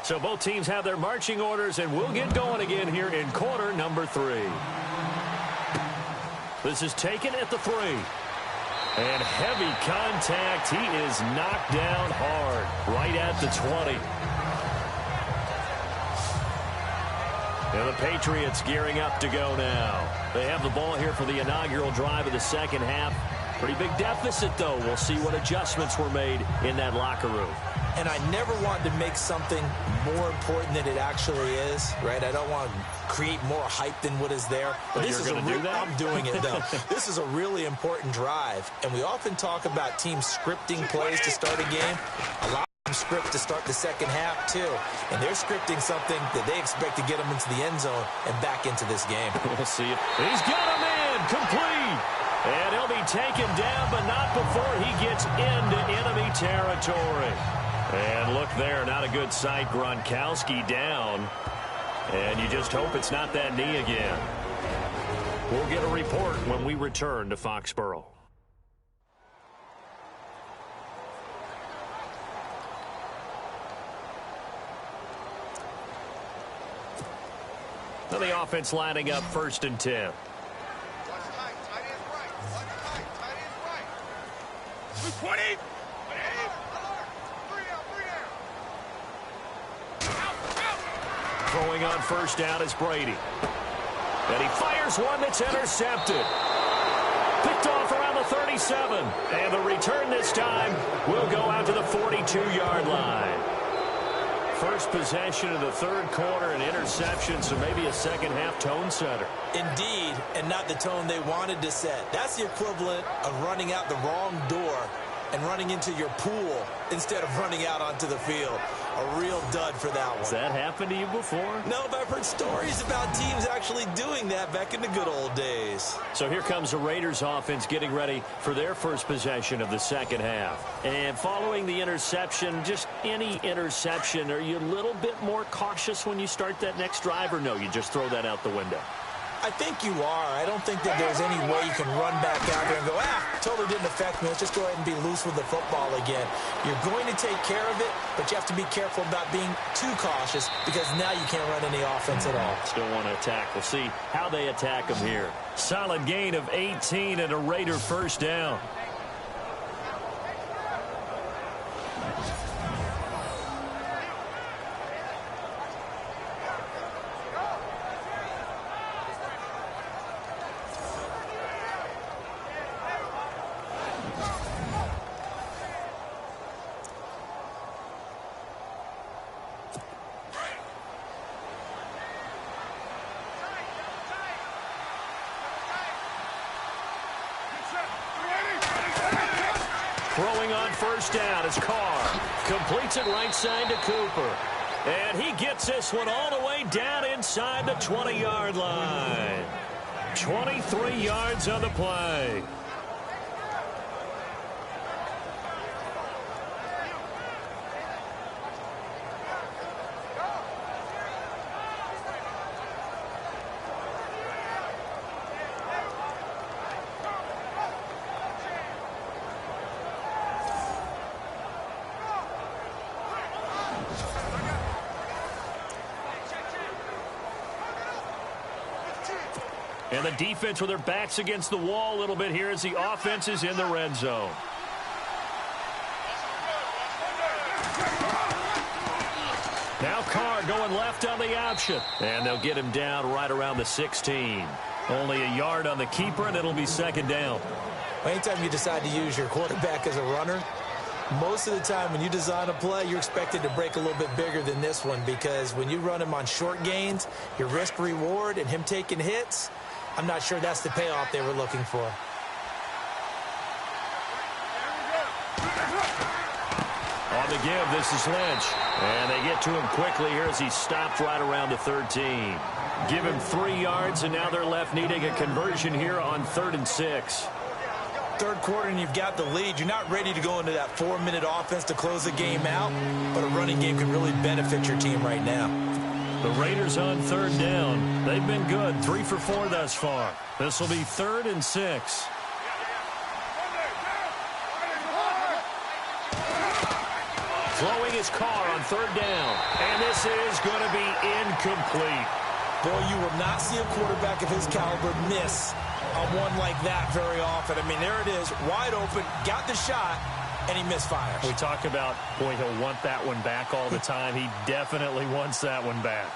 So both teams have their marching orders, and we'll get going again here in quarter number 3. This is taken at the 3. And heavy contact. He is knocked down hard right at the 20. And the Patriots gearing up to go now. They have the ball here for the inaugural drive of the second half. Pretty big deficit, though. We'll see what adjustments were made in that locker room. And I never want to make something more important than it actually is, right? I don't want to create more hype than what is there. But this is do that? I'm doing it, though. This is a really important drive. And we often talk about teams scripting plays to start a game. A lot of them script to start the second half, too. And they're scripting something that they expect to get them into the end zone and back into this game. We'll see it. He's got him in. Complete. And he'll be taken down, but not before he gets into enemy territory. And look there, not a good sight. Gronkowski down. And you just hope it's not that knee again. We'll get a report when we return to Foxborough. Now the offense lining up 1st and 10. Throwing on 1st down is Brady. And he fires one that's intercepted. Picked off around the 37. And the return this time will go out to the 42-yard line. First possession of the 3rd quarter, an interception, so maybe a second-half tone setter. Indeed, and not the tone they wanted to set. That's the equivalent of running out the wrong door and running into your pool instead of running out onto the field. A real dud for that one. Has that happened to you before? No, but I've heard stories about teams actually doing that back in the good old days. So here comes the Raiders offense getting ready for their first possession of the second half. And following the interception, just any interception, are you a little bit more cautious when you start that next drive, or no, you just throw that out the window? I think you are. I don't think that there's any way you can run back out there and go, totally didn't affect me. Let's just go ahead and be loose with the football again. You're going to take care of it, but you have to be careful about being too cautious because now you can't run any offense at all. Still want to attack. We'll see how they attack them here. Solid gain of 18 and a Raider 1st down. Throwing on 1st down is Carr. Completes it right side to Cooper. And he gets this one all the way down inside the 20-yard line. 23 yards on the play. And the defense with their backs against the wall a little bit here as the offense is in the red zone. Now Carr going left on the option. And they'll get him down right around the 16. Only a yard on the keeper, and it'll be 2nd down. Anytime you decide to use your quarterback as a runner, most of the time when you design a play, you're expected to break a little bit bigger than this one because when you run him on short gains, your risk-reward and him taking hits, I'm not sure that's the payoff they were looking for. On the give, this is Lynch. And they get to him quickly here as he stopped right around the 13. Give him 3 yards, and now they're left needing a conversion here on 3rd and 6. 3rd quarter and you've got the lead. You're not ready to go into that 4-minute offense to close the game out, but a running game could really benefit your team right now. The Raiders on 3rd down. They've been good, 3 for 4 thus far. This will be 3rd and 6. throwing his car on third down. And this is going to be incomplete. Boy, you will not see a quarterback of his caliber miss on one like that very often. I mean, there it is, wide open, got the shot, and he misfires. We talk about, boy, he'll want that one back all the time. He definitely wants that one back.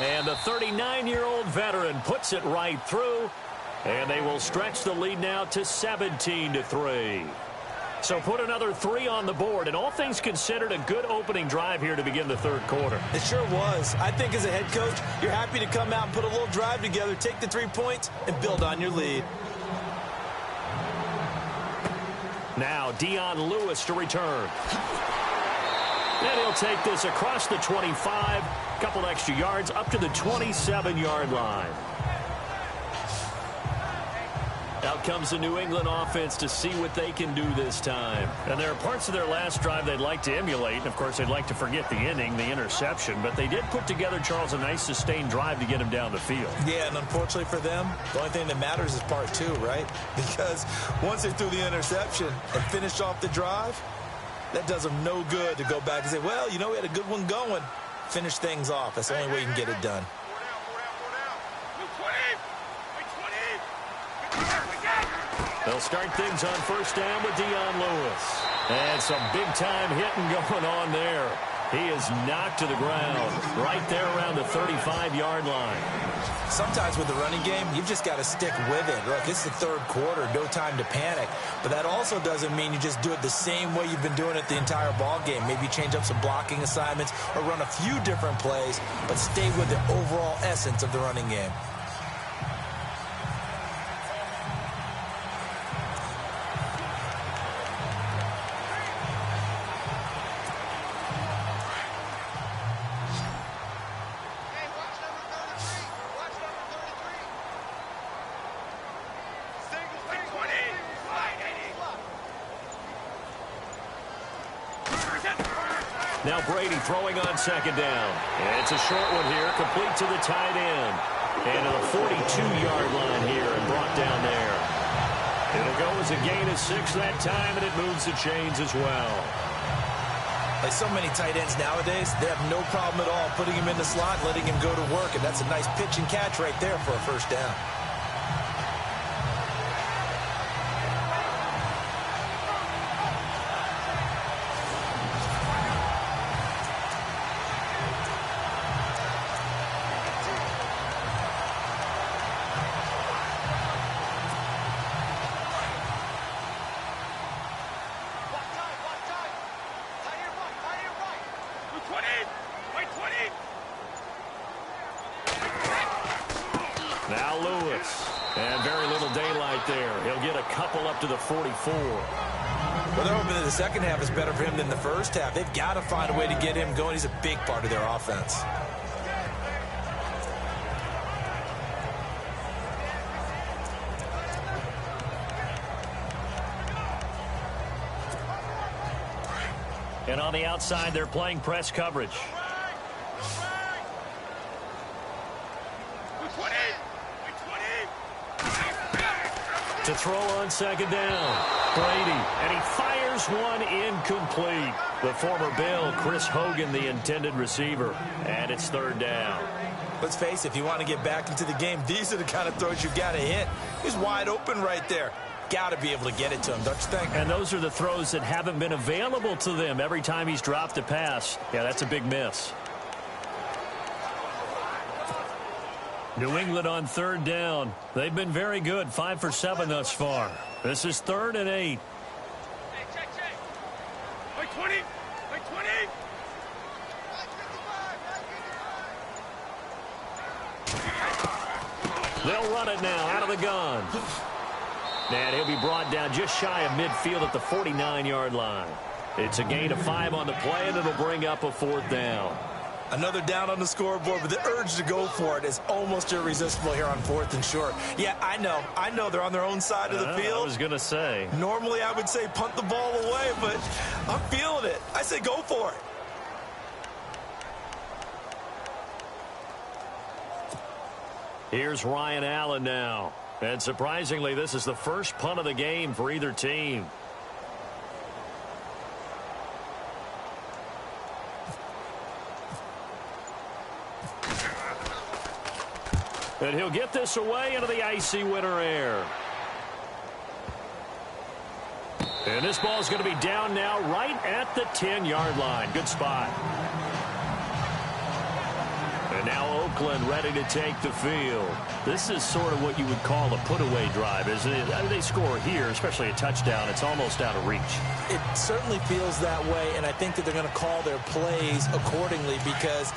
And the 39-year-old veteran puts it right through, and they will stretch the lead now to 17-3. So put another 3 on the board, and all things considered, a good opening drive here to begin the third quarter. It sure was. I think as a head coach, you're happy to come out and put a little drive together, take the 3 points, and build on your lead. Now Dion Lewis to return. And he'll take this across the 25, couple extra yards up to the 27-yard line. Out comes the New England offense to see what they can do this time. And there are parts of their last drive they'd like to emulate. And, of course, they'd like to forget the inning, the interception. But they did put together, Charles, a nice sustained drive to get him down the field. Yeah, and unfortunately for them, the only thing that matters is part 2, right? Because once they threw the interception and finished off the drive, that does them no good to go back and say, well, you know, we had a good one going. Finish things off. That's the only way you can get it done. They'll start things on first down with Dion Lewis. And some big-time hitting going on there. He is knocked to the ground right there around the 35-yard line. Sometimes with the running game, you've just got to stick with it. Look, it's the third quarter, no time to panic. But that also doesn't mean you just do it the same way you've been doing it the entire ball game. Maybe change up some blocking assignments or run a few different plays, but stay with the overall essence of the running game. Now Brady throwing on second down. And it's a short one here, complete to the tight end. And to the 42-yard line here and brought down there. It'll go as a gain of 6 that time, and it moves the chains as well. Like so many tight ends nowadays, they have no problem at all putting him in the slot, letting him go to work, and that's a nice pitch and catch right there for a first down. Now Lewis. And very little daylight there. He'll get a couple up to the 44. Well, they're hoping that the second half is better for him than the first half. They've got to find a way to get him going. He's a big part of their offense. And on the outside, they're playing press coverage. To throw on second down. Brady, and he fires one incomplete. The former Bill, Chris Hogan, the intended receiver. And it's third down. Let's face it, if you want to get back into the game, these are the kind of throws you've got to hit. He's wide open right there. Got to be able to get it to him, don't you think? And those are the throws that haven't been available to them every time he's dropped a pass. Yeah, that's a big miss. New England on third down. They've been very good, 5 for 7 thus far. This is 3rd and 8. Hey, check. Wait, 20. Wait, 20. They'll run it now out of the gun. And he'll be brought down just shy of midfield at the 49-yard line. It's a gain of 5 on the play, and it'll bring up a 4th down. Another down on the scoreboard, but the urge to go for it is almost irresistible here on 4th and short. Yeah, I know they're on their own side of the field. I was going to say. Normally I would say punt the ball away, but I'm feeling it. I say go for it. Here's Ryan Allen now. And surprisingly, this is the first punt of the game for either team. And he'll get this away into the icy winter air. And this ball is going to be down now right at the 10-yard line. Good spot. And now Oakland ready to take the field. This is sort of what you would call a put-away drive, isn't it? I mean, they score here, especially a touchdown. It's almost out of reach. It certainly feels that way, and I think that they're going to call their plays accordingly because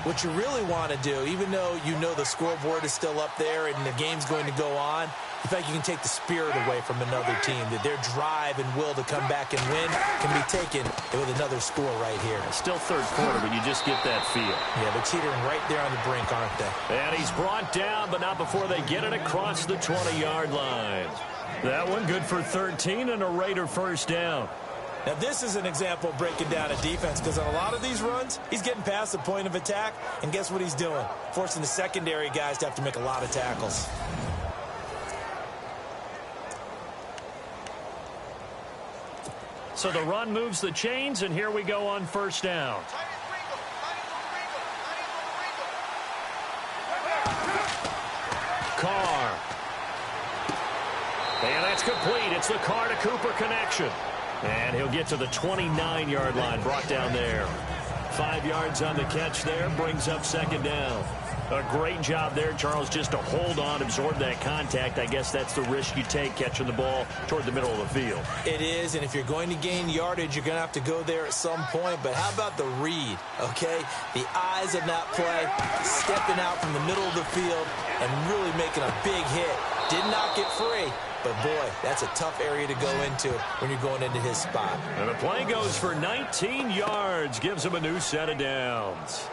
what you really want to do, even though you know the scoreboard is still up there and the game's going to go on, in fact, you can take the spirit away from another team, that their drive and will to come back and win can be taken with another score right here. It's still third quarter, but you just get that feel. Yeah, they're teetering right there on the brink, aren't they? And he's brought down, but not before they get it across the 20-yard line. That one good for 13 and a Raider first down. Now, this is an example of breaking down a defense because on a lot of these runs, he's getting past the point of attack, and guess what he's doing? Forcing the secondary guys to have to make a lot of tackles. So the run moves the chains, and here we go on first down. Carr. And that's complete. It's the Carr to Cooper connection. And he'll get to the 29-yard line, brought down there. 5 yards on the catch there, brings up second down. A great job there, Charles, just to hold on, absorb that contact. I guess that's the risk you take catching the ball toward the middle of the field. It is, and if you're going to gain yardage, you're going to have to go there at some point. But how about the read, okay? The eyes of that play, stepping out from the middle of the field and really making a big hit. Did not get free, but boy, that's a tough area to go into when you're going into his spot. And the play goes for 19 yards, gives him a new set of downs.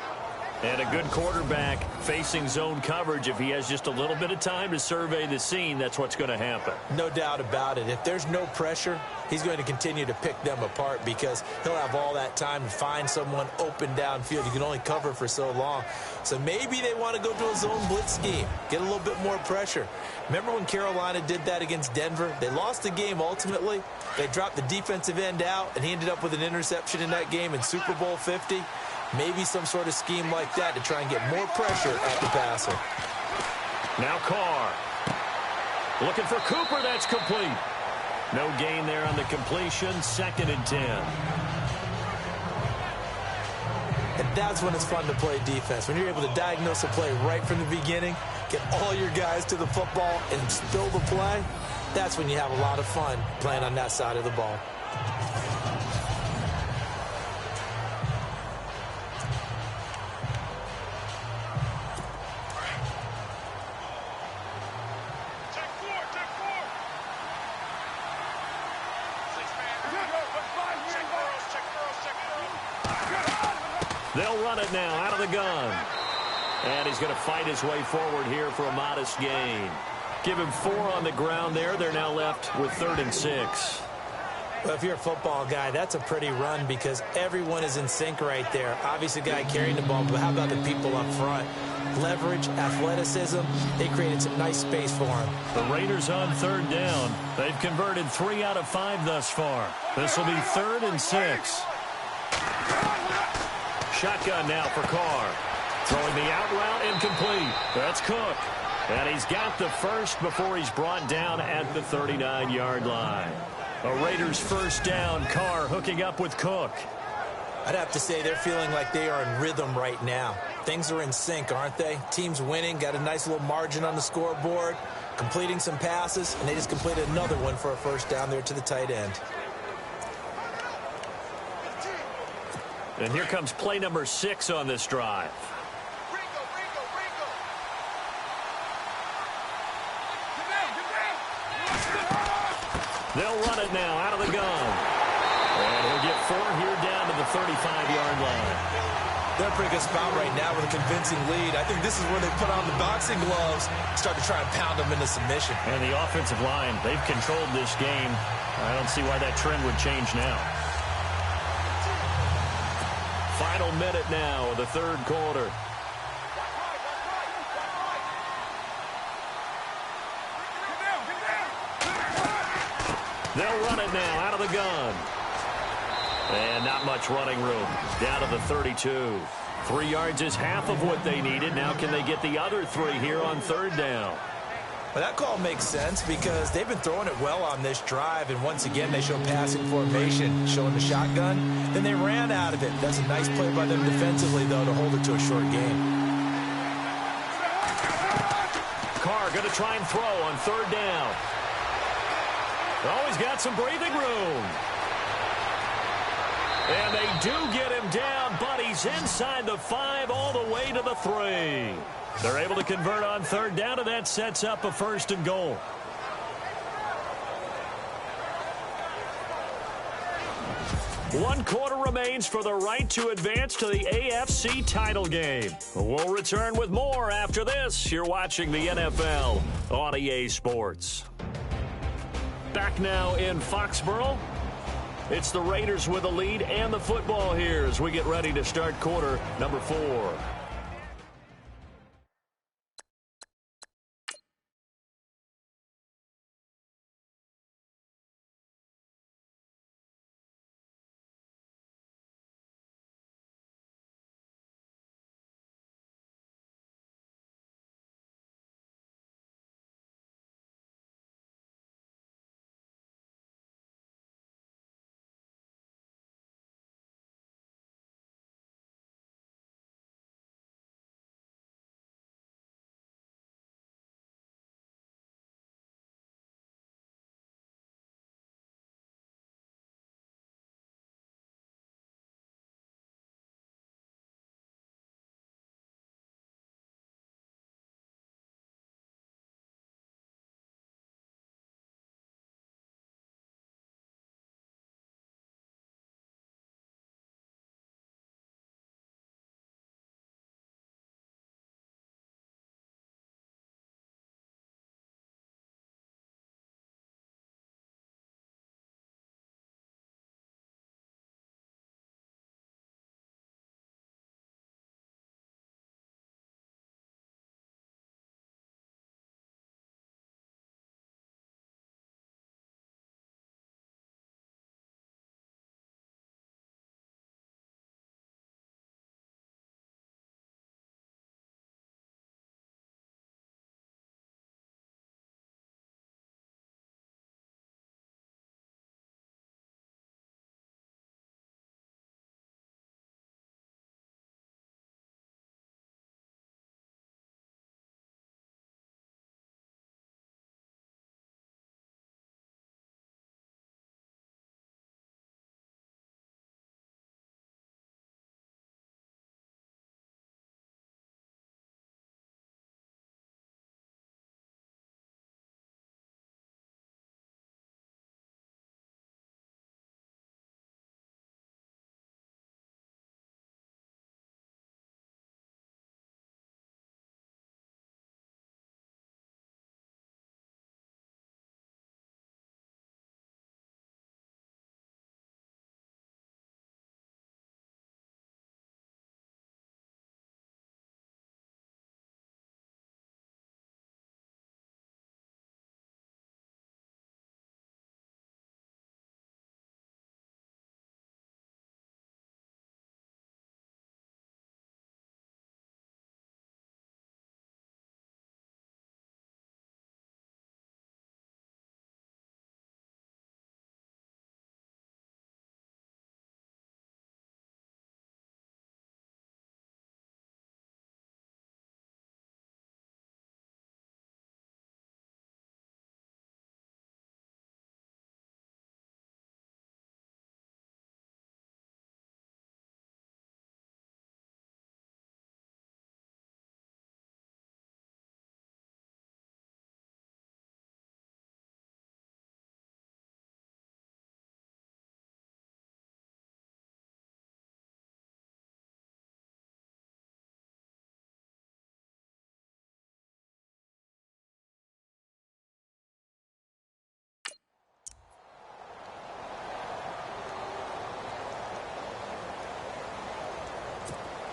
And a good quarterback facing zone coverage. If he has just a little bit of time to survey the scene, that's what's going to happen. No doubt about it. If there's no pressure, he's going to continue to pick them apart because he'll have all that time to find someone open downfield. You can only cover for so long. So maybe they want to go to a zone blitz scheme, get a little bit more pressure. Remember when Carolina did that against Denver? They lost the game ultimately. They dropped the defensive end out, and he ended up with an interception in that game in Super Bowl 50. Maybe some sort of scheme like that to try and get more pressure at the passer. Now Carr. Looking for Cooper. That's complete. No gain there on the completion. 2nd and 10. And that's when it's fun to play defense. When you're able to diagnose a play right from the beginning, get all your guys to the football and spill the play, that's when you have a lot of fun playing on that side of the ball. They'll run it now out of the gun. And he's going to fight his way forward here for a modest gain. Give him 4 on the ground there. They're now left with 3rd and 6. Well, if you're a football guy, that's a pretty run because everyone is in sync right there. Obviously, the guy carrying the ball, but how about the people up front? Leverage, athleticism, they created some nice space for him. The Raiders on 3rd down. They've converted 3 out of 5 thus far. This will be 3rd and 6. Shotgun now for Carr. Throwing the out route, incomplete. That's Cook. And he's got the first before he's brought down at the 39-yard line. A Raiders first down. Carr hooking up with Cook. I'd have to say they're feeling like they are in rhythm right now. Things are in sync, aren't they? Team's winning, got a nice little margin on the scoreboard, completing some passes, and they just completed another one for a first down there to the tight end. And here comes play number 6 on this drive. They'll run it now out of the gun. And he'll get 4 here down to the 35-yard line. They're in a pretty good spot right now with a convincing lead. I think this is where they put on the boxing gloves, start to try and pound them into submission. And the offensive line, they've controlled this game. I don't see why that trend would change now. Final minute now of the 3rd quarter. They'll run it now out of the gun. And not much running room. Down to the 32. 3 yards is half of what they needed. Now can they get the other 3 here on third down? Well, that call makes sense because they've been throwing it well on this drive, and once again they show passing formation, showing the shotgun. Then they ran out of it. That's a nice play by them defensively, though, to hold it to a short game. Carr going to try and throw on third down. Oh, he's got some breathing room. And they do get him down, but he's inside the 5 all the way to the 3. They're able to convert on third down, and that sets up a 1st and goal. One quarter remains for the right to advance to the AFC title game. We'll return with more after this. You're watching the NFL on EA Sports. Back now in Foxborough. It's the Raiders with the lead and the football here as we get ready to start quarter number 4.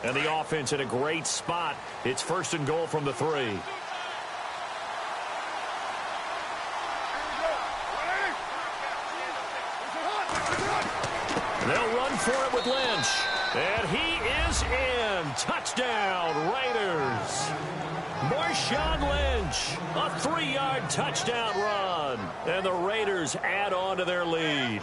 And the offense in a great spot. It's 1st and goal from the 3. And he is in. Touchdown, Raiders. Marshawn Lynch, a 3-yard touchdown run. And the Raiders add on to their lead.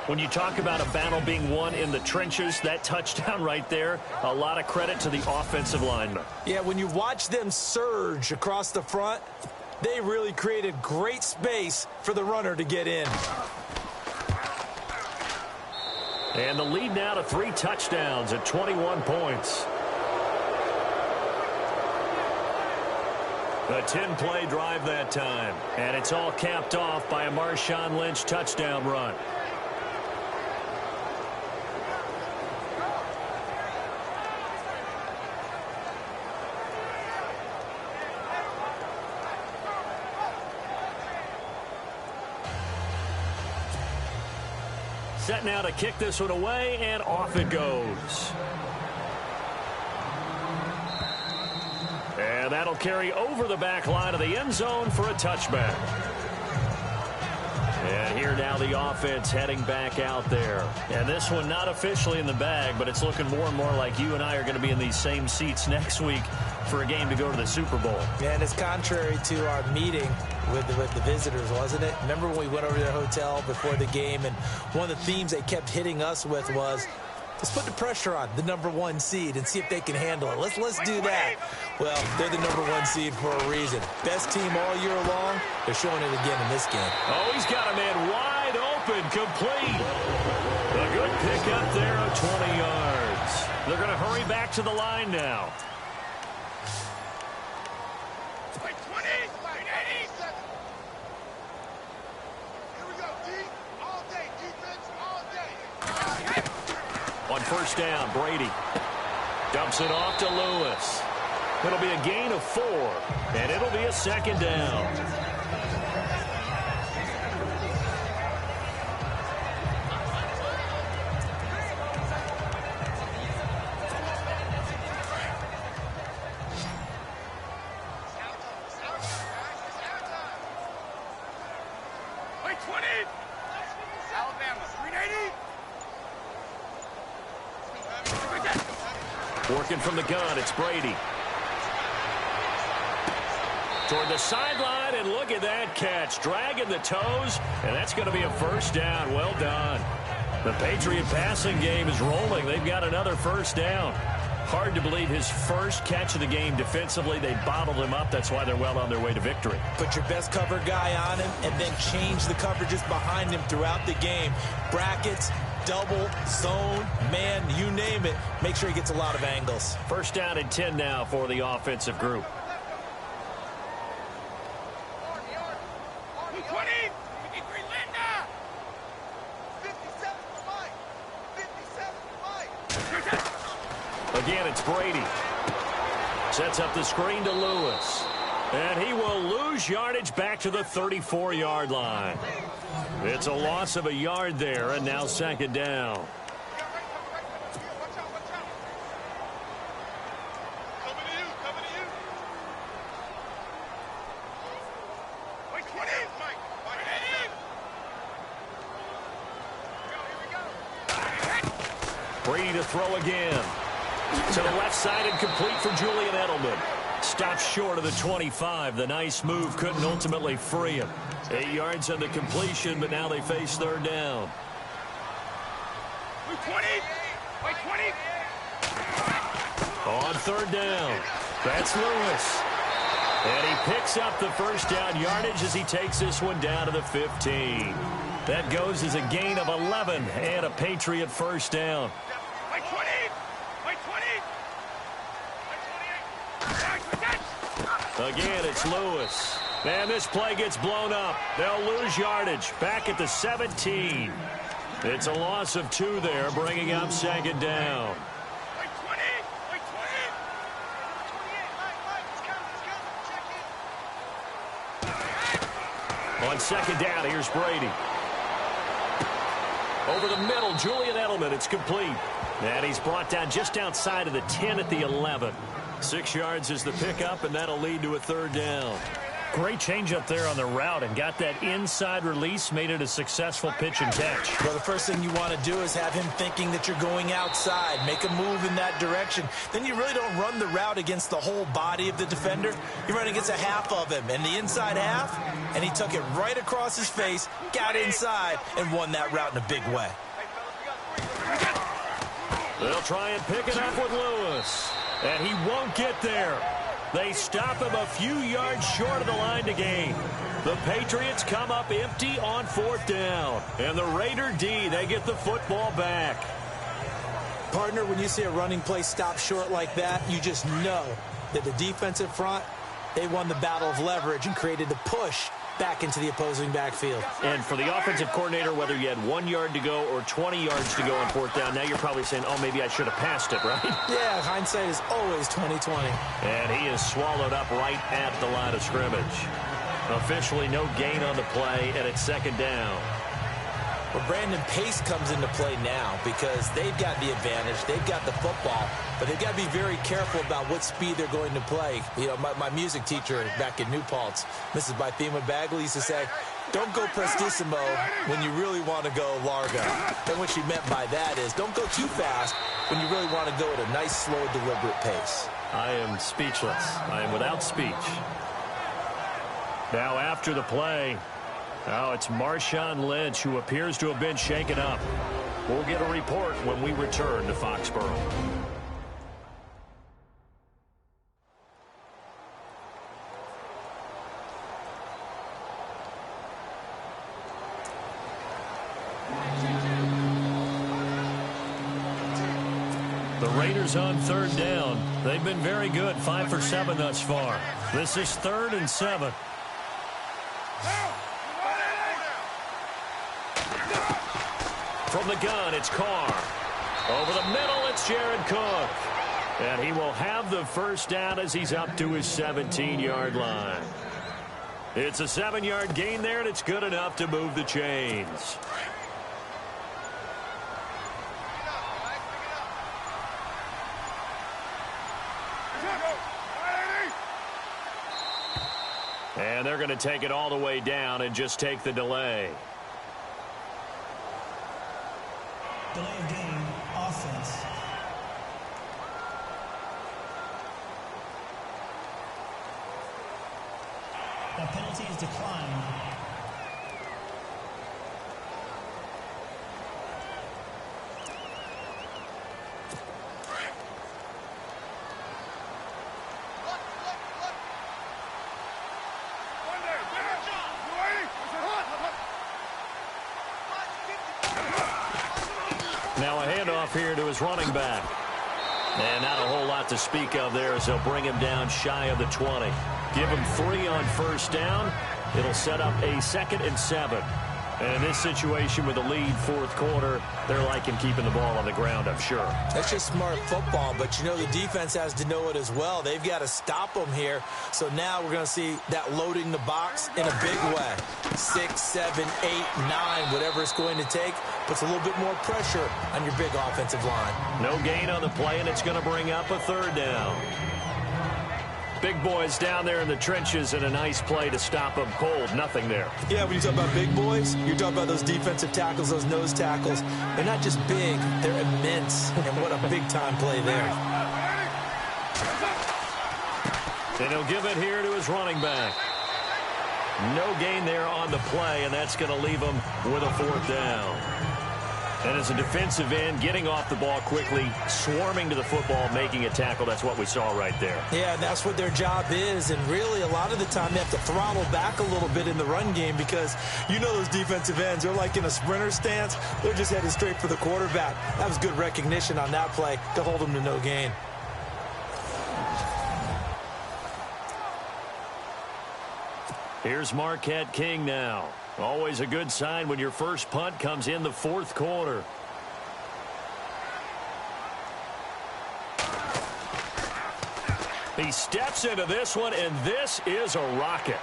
When you talk about a battle being won in the trenches, that touchdown right there, a lot of credit to the offensive linemen. Yeah, when you watch them surge across the front, they really created great space for the runner to get in. And the lead now to 3 touchdowns at 21 points. A 10-play drive that time. And it's all capped off by a Marshawn Lynch touchdown run. Set now to kick this one away, and off it goes. And that'll carry over the back line of the end zone for a touchback. And here now the offense heading back out there. And this one not officially in the bag, but it's looking more and more like you and I are going to be in these same seats next week for a game to go to the Super Bowl. Yeah, and it's contrary to our meeting with the visitors, wasn't it? Remember when we went over to their hotel before the game, and one of the themes they kept hitting us with was, let's put the pressure on the #1 seed and see if they can handle it. Let's do that. Well, they're the #1 seed for a reason. Best team all year long. They're showing it again in this game. Oh, he's got a man wide open, complete. A good pick up there of 20 yards. They're going to hurry back to the line now. On first down, Brady dumps it off to Lewis. It'll be a gain of 4, and it'll be a second down. Working from the gun, it's Brady. Toward the sideline, and look at that catch. Dragging the toes, and that's going to be a first down. Well done. The Patriot passing game is rolling. They've got another first down. Hard to believe his first catch of the game defensively. They bottled him up. That's why they're well on their way to victory. Put your best cover guy on him and then change the coverages behind him throughout the game. Brackets, double, zone, man, you name it. Make sure he gets a lot of angles. First down and 10 now for the offensive group. Again, it's Brady. Sets up the screen to Lewis. And he will lose yardage back to the 34-yard line. It's a loss of a yard there, and now second down. Brady to throw again. To the left side and complete for Julian Edelman. Stops short of the 25. The nice move couldn't ultimately free him. 8 yards on the completion, but now they face third down. 20. On third down, that's Lewis. And he picks up the first down yardage as he takes this one down to the 15. That goes as a gain of 11 and a Patriot first down. Again, it's Lewis. And this play gets blown up. They'll lose yardage back at the 17. It's a loss of 2 there, bringing up second down. On second down, here's Brady. Over the middle, Julian Edelman. It's complete. And he's brought down just outside of the 10 at the 11. 6 yards is the pickup, and that'll lead to a third down. Great change up there on the route and got that inside release, made it a successful pitch and catch. Well, the first thing you want to do is have him thinking that you're going outside, make a move in that direction. Then you really don't run the route against the whole body of the defender. You run against a half of him, and the inside half, and he took it right across his face, got inside, and won that route in a big way. They'll try and pick it up with Lewis, and he won't get there. They stop him a few yards short of the line to gain. The Patriots come up empty on 4th down. And the Raider D, they get the football back. Partner, when you see a running play stop short like that, you just know that the defensive front, they won the battle of leverage and created the push back into the opposing backfield. And for the offensive coordinator, whether you had 1 yard to go or 20 yards to go on 4th down, now you're probably saying, oh, maybe I should have passed it, right? Yeah, hindsight is always 20/20. And he is swallowed up right at the line of scrimmage. Officially no gain on the play, and it's 2nd down. Well, Brandon, pace comes into play now because they've got the advantage. They've got the football, but they've got to be very careful about what speed they're going to play. You know, my music teacher back in New Paltz, Mrs. Bythema Bagley, used to say, don't go prestissimo when you really want to go largo. And what she meant by that is don't go too fast when you really want to go at a nice, slow, deliberate pace. I am speechless. I am without speech. Now after the play, oh, it's Marshawn Lynch who appears to have been shaken up. We'll get a report when we return to Foxborough. The Raiders on 3rd down. They've been very good, 5 for 7 thus far. This is 3rd and 7. From the gun, it's Carr. Over the middle, it's Jared Cook. And he will have the 1st down as he's up to his 17-yard line. It's a 7-yard gain there, and it's good enough to move the chains. And they're going to take it all the way down and just take the delay. Delay of game, offense. That penalty is declined. Now a handoff here to his running back. And not a whole lot to speak of there as they'll bring him down shy of the 20. Give him 3 on 1st down. It'll set up a 2nd and 7. And in this situation with the lead 4th quarter, they're liking keeping the ball on the ground, I'm sure. That's just smart football, but you know the defense has to know it as well. They've got to stop them here. So now we're going to see that loading the box in a big way. 6, 7, 8, 9, whatever it's going to take, puts a little bit more pressure on your big offensive line. No gain on the play, and it's going to bring up a 3rd down. Big boys down there in the trenches, and a nice play to stop them cold. Nothing there. Yeah, when you talk about big boys, you're talking about those defensive tackles, those nose tackles. They're not just big, they're immense. And what a big-time play there. And he'll give it here to his running back. No gain there on the play, and that's going to leave him with a 4th down. And as a defensive end, getting off the ball quickly, swarming to the football, making a tackle, that's what we saw right there. Yeah, that's what their job is. And really, a lot of the time, they have to throttle back a little bit in the run game because you know those defensive ends, they're like in a sprinter stance. They're just headed straight for the quarterback. That was good recognition on that play to hold them to no gain. Here's Marquette King now. Always a good sign when your first punt comes in the 4th quarter. He steps into this one, and this is a rocket.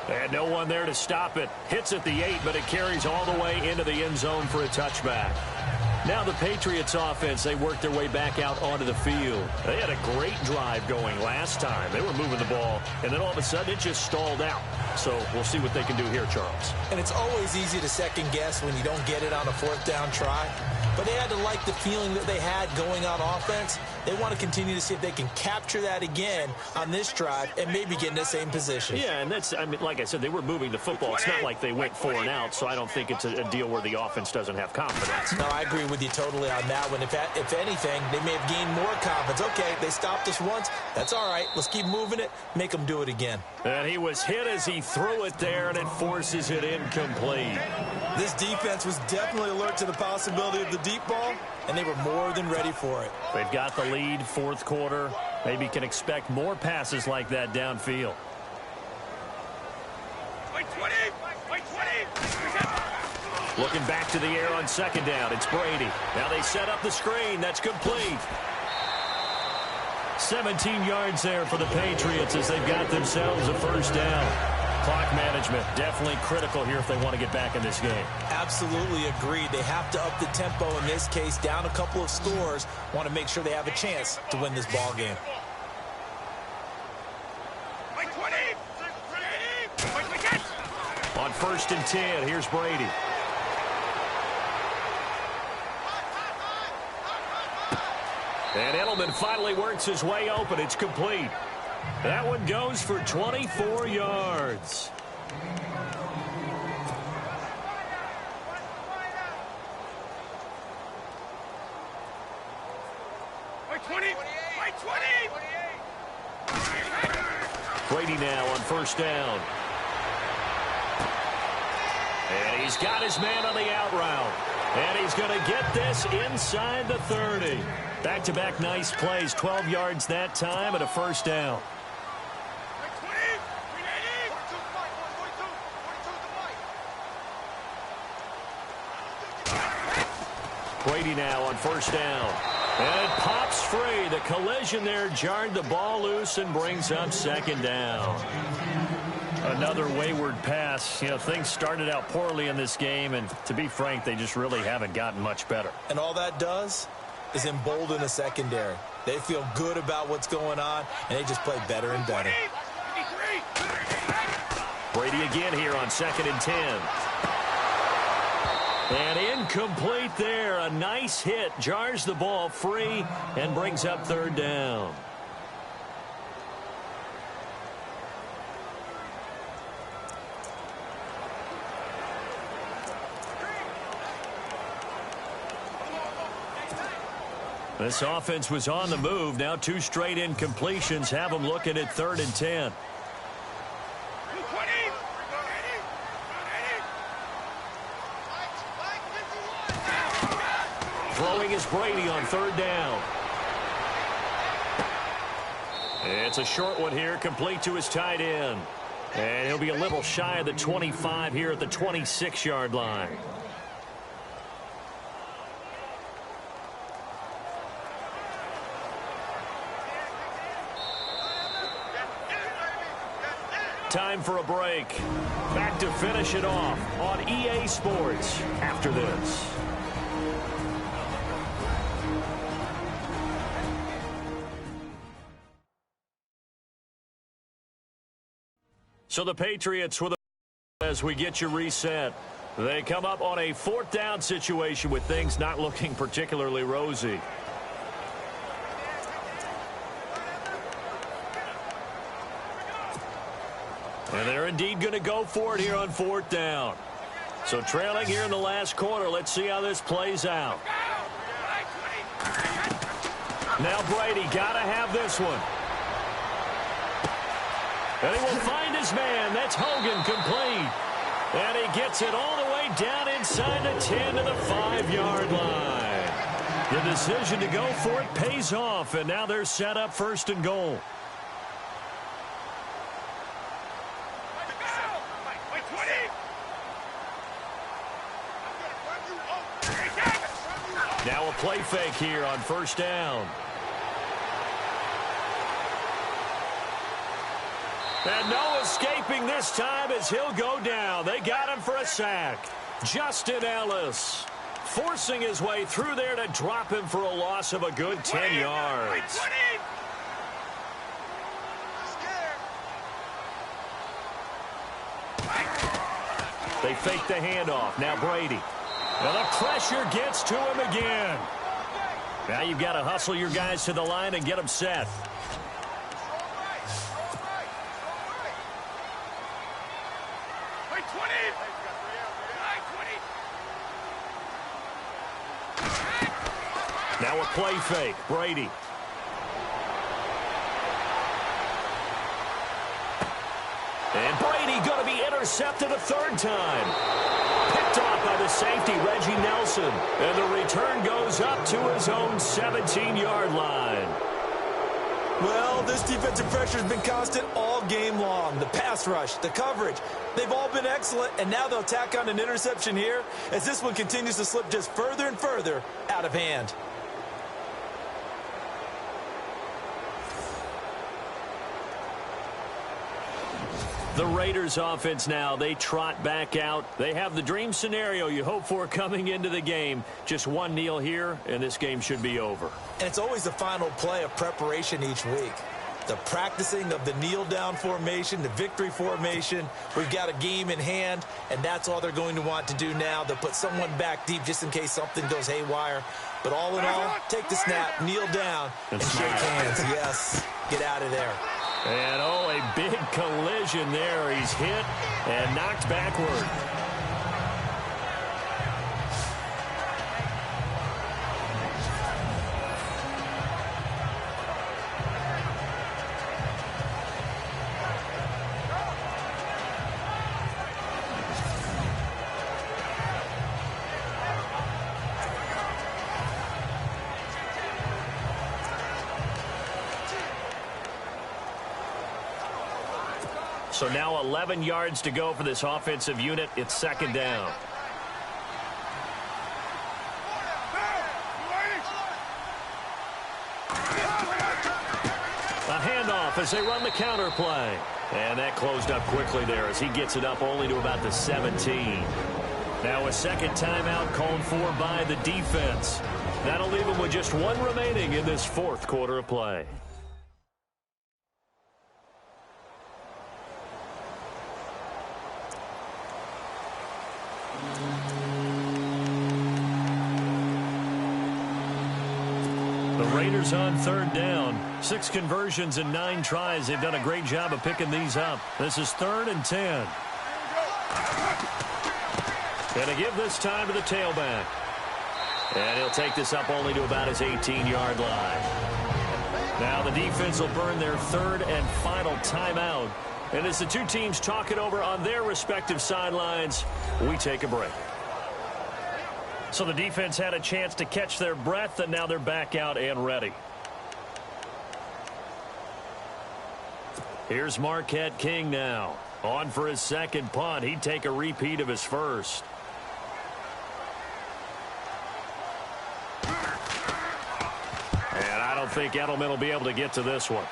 And no one there to stop it. Hits at the 8, but it carries all the way into the end zone for a touchback. Now the Patriots offense, they worked their way back out onto the field. They had a great drive going last time. They were moving the ball, and then all of a sudden it just stalled out. So we'll see what they can do here, Charles. And it's always easy to second guess when you don't get it on a fourth down try. But they had to like the feeling that they had going on offense. They want to continue to see if they can capture that again on this drive and maybe get in the same position. Yeah, and that's, I mean, like I said, they were moving the football. It's not like they went 4 and out, so I don't think it's a deal where the offense doesn't have confidence. No, I agree with you totally on that one. If anything, they may have gained more confidence. Okay, they stopped us once. That's all right. Let's keep moving it. Make them do it again. And he was hit as he threw it there, and it forces it incomplete. This defense was definitely alert to the possibility of the deep ball, and they were more than ready for it. They've got the lead, fourth quarter. Maybe can expect more passes like that downfield. Looking back to the air on second down. It's Brady. Now they set up the screen. That's complete. 17 yards there for the Patriots as they've got themselves a first down. Clock management definitely critical here if they want to get back in this game. Absolutely agreed. They have to up the tempo in this case, down a couple of scores. Want to make sure they have a chance to win this ball game. On 1st and 10, here's Brady. And Edelman finally works his way open. It's complete. That one goes for 24 yards. Brady now on 1st down. And he's got his man on the out route. And he's going to get this inside the 30. Back-to-back nice plays, 12 yards that time and a first down. Brady now on 1st down. And it pops free. The collision there jarred the ball loose and brings up 2nd down. Another wayward pass. You know, things started out poorly in this game, and to be frank, they just really haven't gotten much better. And all that does is embolden the secondary. They feel good about what's going on, and they just play better and better. Brady again here on 2nd and 10. And incomplete there. A nice hit. Jars the ball free and brings up 3rd down. This offense was on the move. Now 2 straight incompletions have them looking at 3rd and 10. Throwing is Brady on 3rd down. It's a short one here, complete to his tight end. And he'll be a little shy of the 25 here at the 26-yard line. Time for a break. Back to finish it off on EA Sports after this. So the Patriots with as we get you reset. They come up on a 4th down situation with things not looking particularly rosy. And they're indeed going to go for it here on 4th down. So trailing here in the last quarter. Let's see how this plays out. Now Brady got to have this one. And he will find his man. That's Hogan, complete. And he gets it all the way down inside the 10 to the 5-yard line. The decision to go for it pays off, and now they're set up 1st and goal. Now a play fake here on 1st down. And no escaping this time as he'll go down. They got him for a sack. Justin Ellis. forcing his way through there to drop him for a loss of a good 10 yards. They fake the handoff. Now Brady. Well, the pressure gets to him again. Now you've got to hustle your guys to the line and get them set. Now a play fake. Brady. And Brady going to be intercepted a third time. Picked off by the safety, Reggie Nelson. And the return goes up to his own 17-yard line. Well, this defensive pressure has been constant all game long. The pass rush, the coverage, they've all been excellent, and now they'll tack on an interception here as this one continues to slip just further and further out of hand. The Raiders offense now, they trot back out. They have the dream scenario you hope for coming into the game. Just one kneel here, and this game should be over. And it's always the final play of preparation each week. The practicing of the kneel-down formation, the victory formation. We've got a game in hand, and that's all they're going to want to do now. They'll put someone back deep just in case something goes haywire. But all in all, take the snap, kneel down, and shake hands. Yes, get out of there. And, oh, a big collision there. He's hit and knocked backward. So now 11 yards to go for this offensive unit. It's second down. A handoff as they run the counter play. And that closed up quickly there as he gets it up only to about the 17. Now a second timeout called for by the defense. That'll leave him with just one remaining in this fourth quarter of play. Raiders on third down. 6 conversions and 9 tries. They've done a great job of picking these up. This is 3rd and 10. Going to give this time to the tailback. And he'll take this up only to about his 18-yard line. Now the defense will burn their 3rd and final timeout. And as the two teams talk it over on their respective sidelines, we take a break. So the defense had a chance to catch their breath, and now they're back out and ready. Here's Marquette King now. On for his second punt. He'd take a repeat of his first. And I don't think Edelman will be able to get to this one.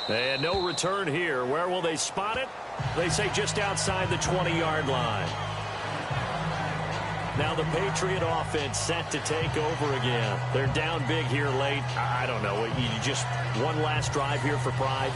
And no return here. Where will they spot it? They say just outside the 20-yard line. Now the Patriot offense set to take over again. They're down big here late. I don't know. You just one last drive here for pride.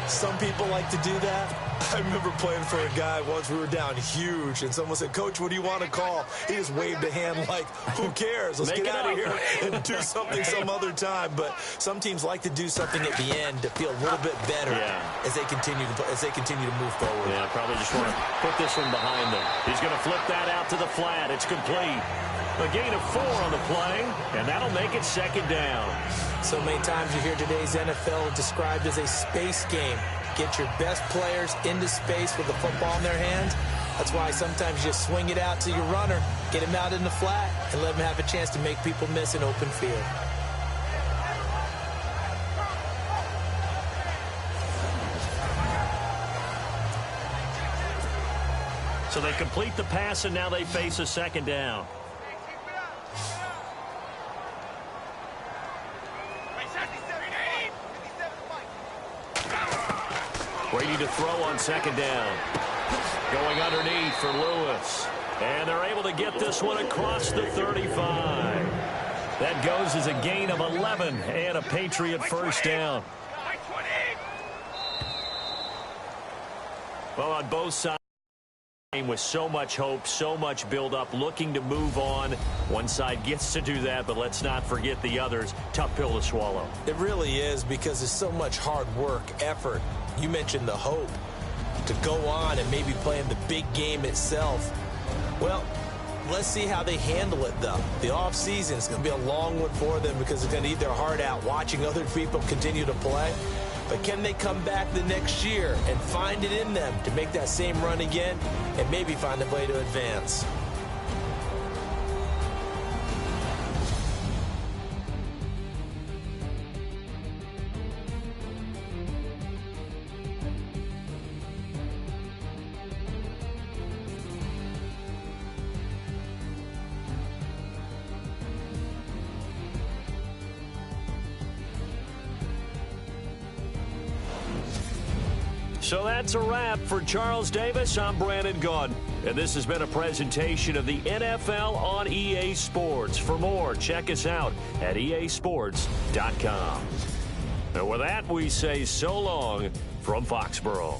Some people like to do that. I remember playing for a guy once. We were down huge, and someone said, "Coach, what do you want to call?" He just waved a hand like, "Who cares? Let's get out of here and do something some other time." But some teams like to do something at the end to feel a little bit better as they continue to move forward. Yeah, probably just want to put this one behind them. He's going to flip that out to the flat. It's complete. A gain of 4 on the play, and that'll make it second down. So many times you hear today's NFL described as a space game. Get your best players into space with the football in their hands. That's why sometimes you just swing it out to your runner, get him out in the flat, and let him have a chance to make people miss an open field. So they complete the pass, and now they face a second down. Brady to throw on second down. Going underneath for Lewis. And they're able to get this one across the 35. That goes as a gain of 11 and a Patriot first down. Well, on both sides, with so much hope, so much build-up, looking to move on. One side gets to do that, but let's not forget the others. Tough pill to swallow. It really is, because there's so much hard work, effort. You mentioned the hope to go on and maybe play in the big game itself. Well, let's see how they handle it, though. The offseason is going to be a long one for them because they're going to eat their heart out watching other people continue to play. But can they come back the next year and find it in them to make that same run again and maybe find a way to advance? So that's a wrap for Charles Davis. I'm Brandon Gaudin, and this has been a presentation of the NFL on EA Sports. For more, check us out at easports.com. And with that, we say so long from Foxborough.